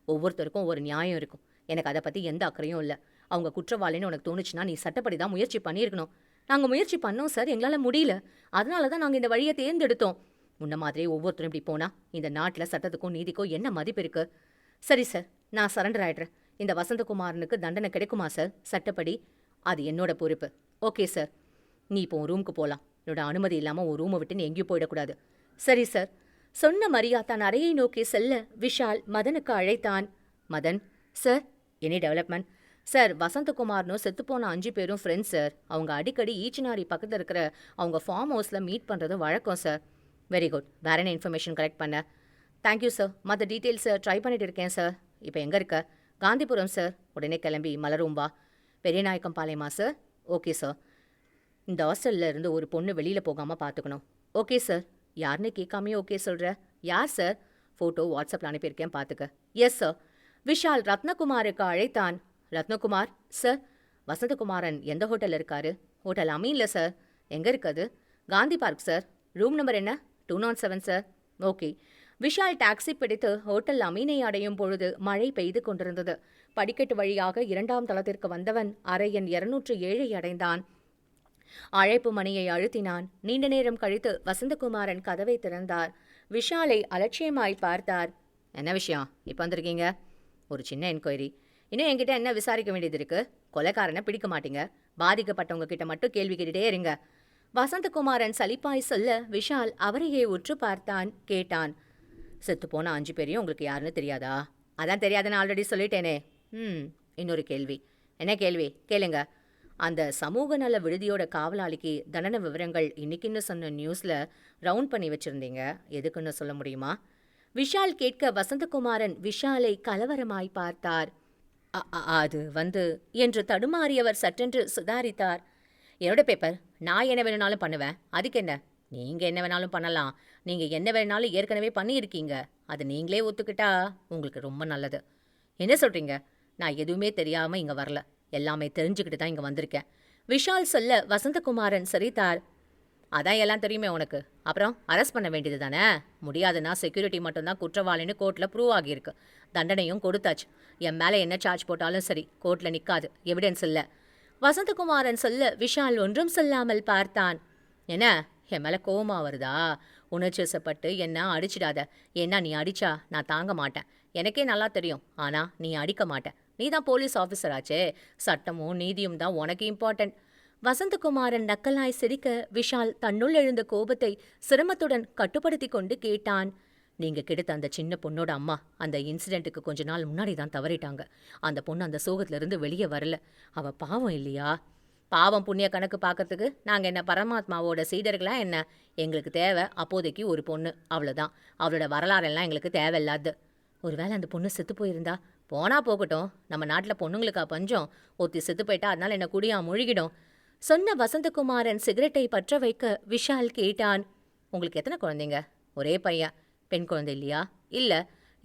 ஒவ்வொருத்தருக்கும் ஒரு நியாயம் இருக்கும். எனக்கு அதை பற்றி எந்த அக்கறையும் இல்லை. அவங்க குற்றவாளின்னு உனக்கு தோணுச்சுன்னா நீ சட்டப்படி தான் முயற்சி பண்ணியிருக்கணும். நாங்கள் முயற்சி பண்ணோம் சார், எங்களால் முடியல. அதனால தான் நாங்கள் இந்த வழியை தேர்ந்தெடுத்தோம். முன்ன மாதிரி ஒவ்வொருத்தரும் இப்படி போனால் இந்த நாட்டில் சட்டத்துக்கும் நீதிக்கும் என்ன மதிப்பு இருக்குது? சரி சார், நான் சரண்டர் ஆயிடுறேன். இந்த வசந்தகுமாரனுக்கு தண்டனை கிடைக்குமா சார் சட்டப்படி? அது என்னோட பொறுப்பு. ஓகே சார், நீ இப்போ உன் ரூமுக்கு போகலாம். என்னோட அனுமதி இல்லாமல் உன் ரூமை விட்டு நீ எங்கேயும் போயிடக்கூடாது. சரி சார். சொன்ன மரியா தன் அறையை நோக்கி செல்ல விஷால் மதனுக்கு அழைத்தான். Madhan, sir. Any development? Sir, வசந்தகுமார்னு செத்துப்போன 5 பேரும் ஃப்ரெண்ட்ஸ் சார். அவங்க அடிக்கடி ஈச்சனாரி பக்கத்தில் இருக்கிற அவங்க ஃபார்ம் ஹவுஸில் மீட் பண்ணுறது வழக்கம் சார். Very good. வேற என்ன இன்ஃபர்மேஷன் கலெக்ட் பண்ண? Thank you sir. மற்ற டீட்டெயில்ஸை ட்ரை பண்ணிட்டு இருக்கேன் சார். இப்போ எங்கே இருக்க? காந்திபுரம் சார். உடனே கிளம்பி மலரும் வா. பெரியநாயக்கம் பாளையமா சார்? Okay sir. இந்த ஹாஸ்டலில் இருந்து ஒரு பொண்ணு வெளியில் போகாமல் பார்த்துக்கணும். Okay sir. யாருன்னு கேட்காமே ஓகே சொல்கிற? யார் சார்? ஃபோட்டோ வாட்ஸ்அப்பில் அனுப்பியிருக்கேன், பார்த்துக்க. S sir. விஷால் ரத்னகுமாருக்கு அழைத்தான். ரத்னகுமார் சார், வசந்தகுமாரன் எந்த ஹோட்டலில் இருக்காரு? ஹோட்டல் அமீனில் சார். எங்கே இருக்காது? Gandhi park sir. Room number என்ன? 207 சார். ஓகே. விஷால் டாக்ஸி பிடித்து ஹோட்டல் அமீனை அடையும் பொழுது மழை பெய்து கொண்டிருந்தது. படிக்கட்டு வழியாக 2ஆம் தளத்திற்கு வந்தவன் அறை எண் 207 அடைந்தான். அழைப்பு மணியை அழுத்தினான். நீண்ட நேரம் கழித்து வசந்தகுமாரன் கதவை திறந்தார். விஷாலை அலட்சியமாய் பார்த்தார். என்ன விஷயம்? இப்போ வந்திருக்கீங்க? ஒரு சின்ன என்கொயரி. இன்னும் என்கிட்ட என்ன விசாரிக்க வேண்டியது இருக்கு? கொலைக்காரனை பிடிக்க மாட்டீங்க, பாதிக்கப்பட்டவங்க கிட்ட மட்டும் கேள்வி கேட்டுட்டே இருங்க. வசந்தகுமாரன் சலிப்பாய் சொல்ல விஷால் அவரையே உற்று பார்த்தான். கேட்டான். செத்துப்போன 5 பேரையும் உங்களுக்கு யாருன்னு தெரியாதா? அதான் தெரியாதுன்னு ஆல்ரெடி சொல்லிட்டேனே. இன்னொரு கேள்வி. என்ன கேள்வி? கேளுங்க. அந்த சமூக நல விடுதியோட காவலாளிக்கு தண்டனை விவரங்கள் இன்னைக்குன்னு சொன்ன நியூஸ்ல ரவுண்ட் பண்ணி வச்சிருந்தீங்க. எதுக்குன்னு சொல்ல முடியுமா? விஷால் கேட்க வசந்தகுமாரன் விஷாலை கலவரமாய் பார்த்தார். அது என்று தடுமாறியவர் சற்றென்று சுதாரித்தார். என்னோட பேப்பர், நான் என்ன வேணும்னாலும் பண்ணுவேன். அதுக்கு என்ன? நீங்க என்ன வேணாலும் பண்ணலாம். நீங்க என்ன வேணாலும் ஏற்கனவே பண்ணியிருக்கீங்க. அது நீங்களே ஒத்துக்கிட்டா உங்களுக்கு ரொம்ப நல்லது. என்ன சொல்றீங்க? நான் எதுவுமே தெரியாம இங்க வரல. எல்லாமே தெரிஞ்சுக்கிட்டு தான் இங்க வந்திருக்கேன். விஷால் சொல்ல வசந்தகுமாரன் சிரித்தார். அதான் எல்லாம் தெரியுமே உனக்கு. அப்புறம் அரெஸ்ட் பண்ண வேண்டியது தானே? முடியாதுன்னா செக்யூரிட்டி மட்டும்தான் குற்றவாளின்னு கோர்ட்டில் ப்ரூவ் ஆகியிருக்கு. தண்டனையும் கொடுத்தாச்சு. என் மேலே என்ன சார்ஜ் போட்டாலும் சரி, கோர்ட்டில் நிற்காது. எவிடன்ஸ் இல்லை. வசந்தகுமாரன் சொல்ல விஷால் ஒன்றும் சொல்லாமல் பார்த்தான். என்ன, என் மேலே கோவமா வருதா? உணர்ச்சிவசப்பட்டு என்ன அடிச்சிடாத. ஏன்னா நீ அடிச்சா நான் தாங்க மாட்டேன். எனக்கே நல்லா தெரியும். ஆனால் நீ அடிக்க மாட்டேன். நீ தான் போலீஸ் ஆஃபீஸர் ஆச்சே. சட்டமும் நீதியும் தான் உனக்கு இம்பார்ட்டன்ட். வசந்தகுமாரன் நக்கலாய் சிரிக்க விஷால் தன்னுள் எழுந்த கோபத்தை சிரமத்துடன் கட்டுப்படுத்தி கொண்டு கேட்டான். நீங்க கெடுத்த அந்த சின்ன பொண்ணோட அம்மா அந்த இன்சிடென்ட்டுக்கு கொஞ்ச நாள் முன்னாடி தான் தவறிட்டாங்க. அந்த பொண்ணு அந்த சோகத்துல இருந்து வெளியே வரல. அவ பாவம் இல்லையா? பாவம் புண்ணிய கணக்கு பார்க்கறதுக்கு நாங்க என்ன பரமாத்மாவோட சீடர்களா என்ன? எங்களுக்கு தேவை அப்போதைக்கு ஒரு பொண்ணு, அவ்வளோதான். அவளோட வரலாறெல்லாம் எங்களுக்கு தேவையில்லாது. ஒருவேளை அந்த பொண்ணு செத்து போயிருந்தா? போனா போகட்டும். நம்ம நாட்டில் பொண்ணுங்களுக்கா பஞ்சம்? ஒருத்தி செத்து போயிட்டா அதனால என்ன குடியா முழுகிடும்? சொன்ன வசந்தகுமாரன் சிகரெட்டை பற்ற வைக்க விஷால் கேட்டான். உங்களுக்கு எத்தனை குழந்தைங்க? ஒரே பையன். பெண் குழந்தை இல்லையா? இல்லை.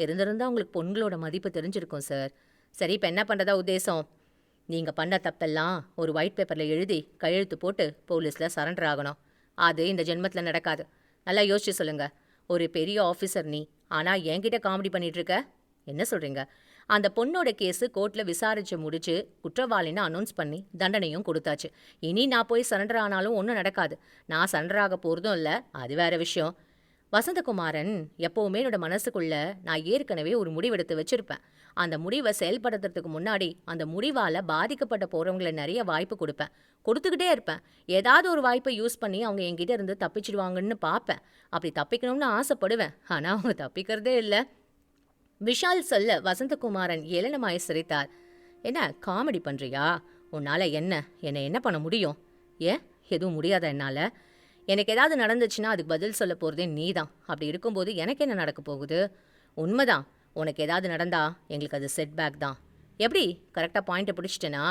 இருந்திருந்தா உங்களுக்கு பொண்களோட மதிப்பு தெரிஞ்சிருக்கும் சார். சரி, இப்போ என்ன பண்ணுறதா உத்தேசம்? நீங்கள் பண்ண தப்பெல்லாம் ஒரு ஒயிட் பேப்பரில் எழுதி கையெழுத்து போட்டு போலீஸில் சரண்டர் ஆகணும். அது இந்த ஜென்மத்தில் நடக்காது. நல்லா யோசிச்சு சொல்லுங்க. ஒரு பெரிய ஆஃபீஸர் நீ, ஆனால் என்கிட்ட காமெடி பண்ணிட்டு இருக்க. என்ன சொல்கிறீங்க? அந்த பொண்ணோட கேஸு கோர்ட்டில் விசாரிச்சு முடிச்சு குற்றவாளின்னு அனௌன்ஸ் பண்ணி தண்டனையும் கொடுத்தாச்சு. இனி நான் போய் சரண்டர் ஆனாலும் ஒன்றும் நடக்காது. நான் சரண்டர் ஆக போகிறதும் இல்லை. அது வேற விஷயம். வசந்தகுமாரன், எப்போவுமே என்னோட மனசுக்குள்ள நான் ஏற்கனவே ஒரு முடிவெடுத்து வச்சிருப்பேன். அந்த முடிவை செயல்படுத்துறதுக்கு முன்னாடி அந்த முடிவால் பாதிக்கப்பட்ட போகிறவங்களை நிறைய வாய்ப்பு கொடுப்பேன். கொடுத்துக்கிட்டே இருப்பேன். ஏதாவது ஒரு வாய்ப்பை யூஸ் பண்ணி அவங்க என்கிட்ட இருந்து தப்பிச்சிடுவாங்கன்னு பார்ப்பேன். அப்படி தப்பிக்கணும்னு ஆசைப்படுவேன். ஆனால் அவங்க தப்பிக்கிறதே இல்லை. விஷால் சொல்ல வசந்தகுமாரன் ஏளனமாய் சிரித்தார். என்ன காமெடி பண்ணுறியா? உன்னால் என்னை என்ன பண்ண முடியும்? ஏன், எதுவும் முடியாதா என்னால்? எனக்கு ஏதாவது நடந்துச்சுன்னா அதுக்கு பதில் சொல்ல போகிறதே நீ தான். அப்படி இருக்கும்போது எனக்கு என்ன நடக்க போகுது? உண்மைதான். உனக்கு ஏதாவது நடந்தா எங்களுக்கு அது செட்பேக் தான். எப்படி? கரெக்டாக பாயிண்ட்டை பிடிச்சிட்டேனா?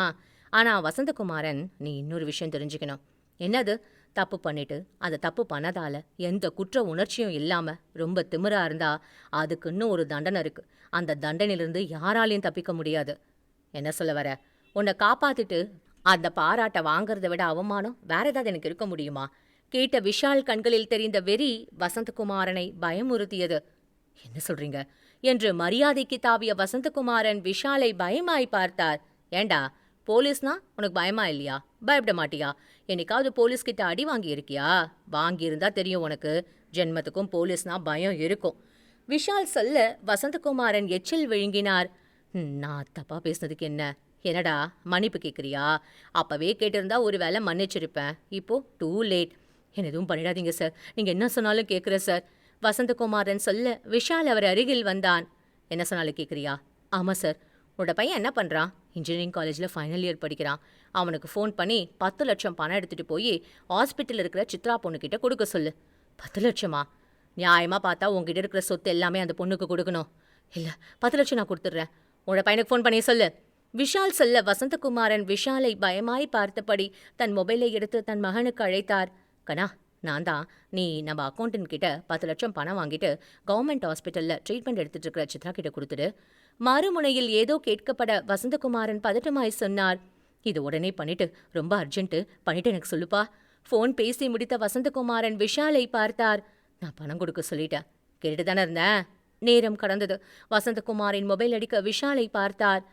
ஆனால் வசந்தகுமாரன், நீ இன்னொரு விஷயம் தெரிஞ்சுக்கணும். என்னது? தப்பு பண்ணிட்டு அந்த தப்பு பண்ணதால எந்த குற்ற உணர்ச்சியும் இல்லாமல் ரொம்ப திமிரா இருந்தா அதுக்கு இன்னும் ஒரு தண்டனை இருக்கு. அந்த தண்டனையிலிருந்து யாராலையும் தப்பிக்க முடியாது. என்ன சொல்ல வர? உன்னை காப்பாத்திட்டு அந்த பாராட்டை வாங்கறத விட அவமானம் வேற ஏதாவது எனக்கு இருக்க முடியுமா? கேட்ட விஷால் கண்களில் தெரிந்த வெறி வசந்தகுமாரனை பயமுறுத்தியது. என்ன சொல்றீங்க என்று மரியாதைக்கு தாவிய வசந்தகுமாரன் விஷாலை பயமாய் பார்த்தார். ஏண்டா, போலீஸ்னா உனக்கு பயமா இல்லையா? பயப்பட மாட்டியா? என்னைக்காவது போலீஸ்கிட்ட அடி வாங்கி இருக்கியா? வாங்கியிருந்தா தெரியும் உனக்கு. ஜென்மத்துக்கும் போலீஸ்னா பயம் இருக்கும். விஷால் சொல்ல வசந்தகுமாரன் எச்சில் விழுங்கினார். நான் தப்பா பேசுனதுக்கு என்ன? என்னடா மன்னிப்பு கேட்குறியா? அப்பவே கேட்டிருந்தா ஒரு வேளை மன்னிச்சிருப்பேன். இப்போ டூ லேட். என்ன எதுவும் பண்ணிடாதீங்க சார். நீங்கள் என்ன சொன்னாலும் கேட்குறேன் சார். வசந்தகுமாரன் சொல்ல விஷால் அவர் அருகில் வந்தான். என்ன சொன்னாலும் கேட்குறியா? ஆமாம் சார். உன்னோட பையன் என்ன பண்ணுறான்? இன்ஜினியரிங் காலேஜில் ஃபைனல் இயர் படிக்கிறான். அவனுக்கு ஃபோன் பண்ணி 10 லட்சம் பணம் எடுத்துகிட்டு போய் ஹாஸ்பிட்டலில் இருக்கிற சித்ரா பொண்ணுக்கிட்ட கொடுக்க சொல்லு. 10 லட்சமா? நியாயமாக பார்த்தா உங்ககிட்ட இருக்கிற சொத்து எல்லாமே அந்த பொண்ணுக்கு கொடுக்கணும். இல்லை, 10 லட்சம் நான் கொடுத்துட்றேன். உன்னோட பையனுக்கு ஃபோன் பண்ணி சொல்லு. விஷால் சொல்ல வசந்தகுமாரன் விஷாலை பயமாய் பார்த்தபடி தன் மொபைலை எடுத்து தன் மகனுக்கு அழைத்தார். கண்ணா, நான் தான். நீ நம்ம அக்கௌண்டன்ட் கிட்ட 10 லட்சம் பணம் வாங்கிட்டு கவர்மெண்ட் ஹாஸ்பிட்டலில் ட்ரீட்மெண்ட் எடுத்துட்டு இருக்கிற சித்ரா கிட்ட கொடுத்துடு. மறுமுனையில் ஏதோ கேட்கப்பட வசந்தகுமாரன் பதட்டமாய் சொன்னார். இது உடனே பண்ணிட்டு, ரொம்ப அர்ஜென்ட்டு, பண்ணிட்டு எனக்கு சொல்லுப்பா. ஃபோன் பேசி முடித்த வசந்தகுமாரன் விஷாலை பார்த்தார். நான் பணம் கொடுக்க சொல்லிட்டேன். கேட்டுட்டு தானே இருந்தேன். நேரம் கடந்தது. வசந்தகுமாரின் மொபைல் அடிக்க விஷாலை பார்த்தார்.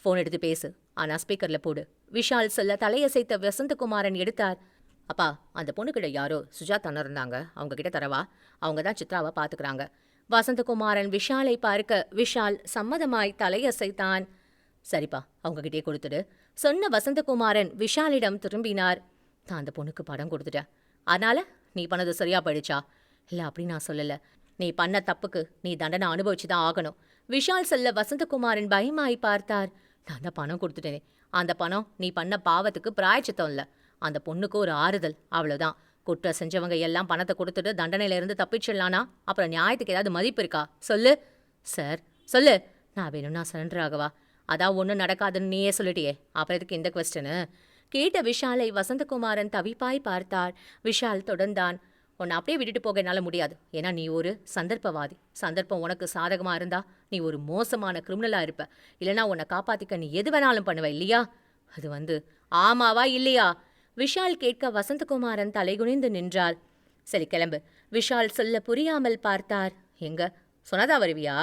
ஃபோன் எடுத்து பேசு, ஆனால் ஸ்பீக்கரில் போடு. விஷால் சொல்ல தலையசைத்த வசந்தகுமாரன் எடுத்தார். அப்பா, அந்த பொண்ணுக்கிட்ட யாரோ சுஜாதான்னு இருந்தாங்க. அவங்க கிட்ட தரவா? அவங்க தான் சித்ராவை பார்த்துக்கிறாங்க. வசந்தகுமாரன் விஷாலை பார்க்க விஷால் சம்மதமாய் தலையசைத்தான். சரிப்பா, அவங்ககிட்டே கொடுத்துடு சொன்ன வசந்தகுமாரன் விஷாலிடம் திரும்பினார். நான் அந்த பொண்ணுக்கு படம் கொடுத்துட்டேன். அதனால நீ பண்ணது சரியா போயிடுச்சா? இல்லை, அப்படி நான் சொல்லலை. நீ பண்ண தப்புக்கு நீ தண்டனை அனுபவிச்சு தான் ஆகணும். விஷால் சொல்ல வசந்தகுமாரன் பயமாய் பார்த்தார். நான் தான் பணம் கொடுத்துட்டேனே, அந்த பணம் நீ பண்ண பாவத்துக்கு பிராயச்சித்தம் இல்ல. அந்த பொண்ணுக்கு ஒரு ஆறுதல், அவ்வளவுதான். குற்றம் செஞ்சவங்க எல்லாம் பணத்தை கொடுத்துட்டு தண்டனையில இருந்து தப்பிச்சிடலானா அப்புறம் நியாயத்துக்கு ஏதாவது மதிப்பு இருக்கா? சொல்லு சார், சொல்லு. நான் வேணும்னா சரண்டர் ஆகவா? அதான் ஒன்றும் நடக்காதுன்னு நீயே சொல்லிட்டியே, அப்புறம் எதுக்கு இந்த கொஸ்டின்னு? கேட்ட விஷாலை வசந்தகுமாரன் தவிப்பாய் பார்த்தார். விஷால் தொடர்ந்தான். உன்னை அப்படியே விட்டுட்டு போக என்னால் முடியாது. ஏன்னா நீ ஒரு சந்தர்ப்பவாதி. சந்தர்ப்பம் உனக்கு சாதகமாக இருந்தா நீ ஒரு மோசமான கிரிமினலாக இருப்ப. இல்லைனா உன்னை காப்பாற்றிக்க நீ எது வேணாலும் பண்ணுவ இல்லையா? அது ஆமாவா இல்லையா? விஷால் கேட்க வசந்தகுமாரன் தலைகுனிந்து நின்றார். சரி கிளம்பு. விஷால் சொல்ல புரியாமல் பார்த்தார். எங்க சொன்னதா வருவியா?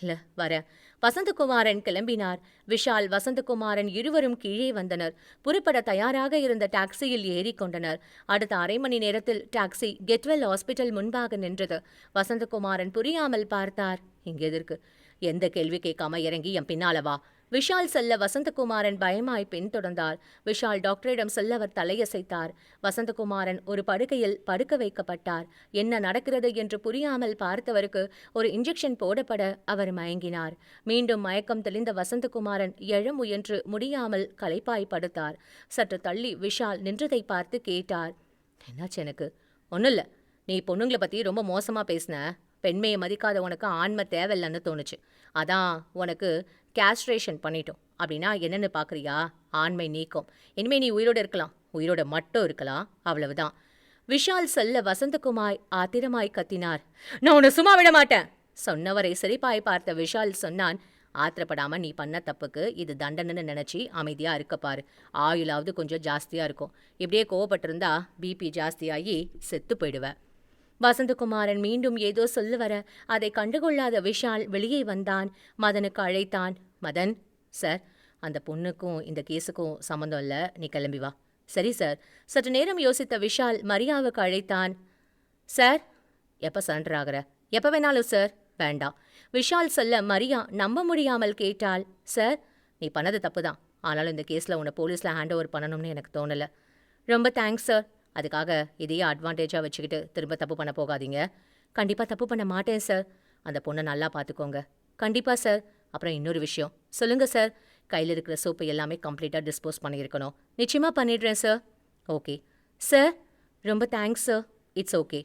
இல்லை வரேன். வசந்தகுமாரன் கிளம்பினார். விஷால் வசந்தகுமாரன் இருவரும் கீழே வந்தனர். புறப்பட தயாராக இருந்த டாக்ஸியில் ஏறிக்கொண்டனர். அடுத்த அரை மணி நேரத்தில் டாக்ஸி கெட்வெல் ஹாஸ்பிட்டல் முன்பாக நின்றது. வசந்தகுமாரன் புரியாமல் பார்த்தார். இங்க எதற்கு? எந்த கேள்வி கேட்காம இறங்கி என் பின்னால வா. விஷால் செல்ல வசந்தகுமாரன் பயமாய் பின்தொடர்ந்தார். விஷால் டாக்டரிடம் செல்ல அவர் தலையசைத்தார். வசந்தகுமாரன் ஒரு படுக்கையில் படுக்க வைக்கப்பட்டார். என்ன நடக்கிறது என்று புரியாமல் பார்த்தவருக்கு ஒரு இன்ஜெக்ஷன் போடப்பட அவர் மயங்கினார். மீண்டும் மயக்கம் தெளிந்த வசந்தகுமாரன் எழ முயன்று முடியாமல் களைப்பாய் படுத்தார். சற்று தள்ளி விஷால் நின்றதை பார்த்து கேட்டார். என்னாச்சு எனக்கு? ஒன்றும் இல்லை. நீ பொண்ணுங்களை பற்றி ரொம்ப மோசமாக பேசின. பெண்மையை மதிக்காத உனக்கு ஆண்மை தேவையில்லைன்னு தோணுச்சு. அதான் உனக்கு கேஸ்ட்ரேஷன் பண்ணிட்டோம். அப்படின்னா என்னென்னு பார்க்குறியா? ஆண்மை நீக்கம். இனிமே நீ உயிரோடு இருக்கலாம். உயிரோட மட்டும் இருக்கலாம். அவ்வளவுதான். விஷால் சொல்ல வசந்தகுமார் ஆத்திரமாய் கத்தினார். நான் உன்னை சும்மா விட மாட்டேன். சொன்னவரை சிரிப்பாய் பார்த்த விஷால் சொன்னான். ஆத்திரப்படாம நீ பண்ண தப்புக்கு இது தண்டனைன்னு நினைச்சி அமைதியா இருக்கப்பாரு. ஆயுளாவது கொஞ்சம் ஜாஸ்தியா இருக்கும். இப்படியே கோவப்பட்டிருந்தா பிபி ஜாஸ்தியாகி செத்து போயிடுவ. வசந்தகுமாரன் மீண்டும் ஏதோ சொல்ல வர அதை கண்டுகொள்ளாத விஷால் வெளியே வந்தான். மதனுக்கு அழைத்தான். மதன், சார், அந்த பொண்ணுக்கும் இந்த கேஸுக்கும் சம்மந்தம் இல்லை. நீ கிளம்பி வா. சரி சார். சற்று நேரம் யோசித்த விஷால் மரியாவுக்கு அழைத்தான். சார், எப்போ சரண்டர் ஆகிற? எப்போ வேணாலும் சார். வேண்டாம். விஷால் சொல்ல மரியா நம்ப முடியாமல் கேட்டாள். சார், நீ பண்ணது தப்பு தான். ஆனாலும் இந்த கேஸில் உன்னை போலீஸில் ஹேண்ட் ஓவர் பண்ணணும்னு எனக்கு தோணலை. ரொம்ப தேங்க்ஸ் சார். அதுக்காக இதையே அட்வான்டேஜாக வச்சுக்கிட்டு திரும்ப தப்பு பண்ண போகாதீங்க. கண்டிப்பாக தப்பு பண்ண மாட்டேன் சார். அந்த பொண்ணை நல்லா பார்த்துக்கோங்க. கண்டிப்பாக சார். அப்புறம் இன்னொரு விஷயம். சொல்லுங்கள் சார். கையில் இருக்கிற சோப்பு எல்லாமே கம்ப்ளீட்டாக டிஸ்போஸ் பண்ணியிருக்கணும். நிச்சயமாக பண்ணிடுறேன் சார். Okay sir. ரொம்ப தேங்க்ஸ் சார். It's okay.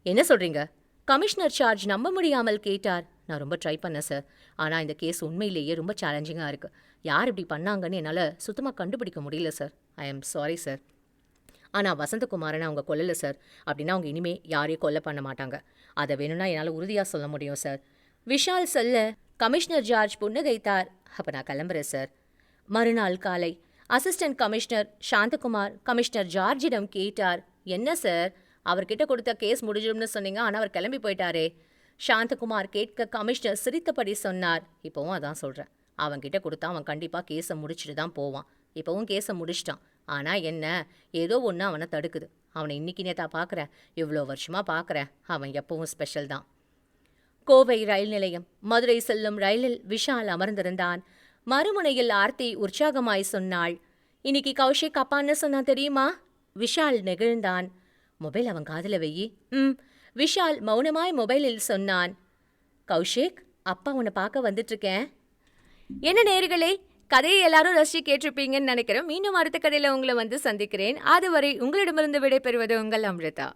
என்ன சொல்கிறீங்க? கமிஷனர் சார்ஜ் நம்ப முடியாமல் கேட்டார். நான் ரொம்ப ட்ரை பண்ணேன் சார். ஆனால் இந்த கேஸ் உண்மையிலேயே ரொம்ப சேலஞ்சிங்காக இருக்குது. யார் இப்படி பண்ணாங்கன்னு என்னால் சுத்தமாக கண்டுபிடிக்க முடியல sir. I am sorry sir. ஆனால் வசந்தகுமாரனை அவங்க கொல்லலை சார். அப்படின்னா அவங்க இனிமே யாரையும் கொல்ல பண்ண மாட்டாங்க. அதை வேணும்னா என்னால் உறுதியாக சொல்ல முடியும் சார். விஷால் சொல்ல கமிஷனர் ஜார்ஜ் புன்னகைத்தார். அப்போ நான் கிளம்புறேன் சார். மறுநாள் காலை அசிஸ்டன்ட் கமிஷனர் சாந்தகுமார் கமிஷனர் ஜார்ஜிடம் கேட்டார். என்ன சார், அவர்கிட்ட கொடுத்த கேஸ் முடிஞ்சிடும்னு சொன்னீங்க, ஆனால் அவர் கிளம்பி போயிட்டாரே. சாந்தகுமார் கேட்க கமிஷனர் சிரித்தபடி சொன்னார். இப்போவும் அதான் சொல்கிறேன். அவன்கிட்ட கொடுத்தா அவன் கண்டிப்பாக கேஸை முடிச்சுட்டு தான் போவான். இப்போவும் கேஸை முடிச்சிட்டான். ஆனால் என்ன, ஏதோ ஒன்று அவனை தடுக்குது. அவனை இன்னைக்கு நேத்தா பார்க்குறேன், இவ்வளோ வருஷமாக பார்க்குறேன். அவன் எப்பவும் ஸ்பெஷல் தான். கோவை ரயில் நிலையம். மதுரை செல்லும் ரயிலில் விஷால் அமர்ந்திருந்தான். மறுமுனையில் ஆர்த்தி உற்சாகமாய் சொன்னாள். இன்னைக்கு கௌஷிக் அப்பான்னு சொன்னா தெரியுமா? விஷால் நெகிழ்ந்தான். மொபைல் அவன் காதில் வெயி. விஷால் மௌனமாய் மொபைலில் சொன்னான். கௌஷிக், அப்பா உன்னை பார்க்க வந்துட்டுருக்கேன். என்ன நேர்களே, கதையை எல்லாரும் ரசிச்சு கேட்டிருப்பீங்கன்னு நினைக்கிறேன். மீண்டும் அடுத்த கதையில் உங்களை வந்து சந்திக்கிறேன். அதுவரை உங்களிடமிருந்து விடைபெறுவது உங்கள் அம்ரிதா.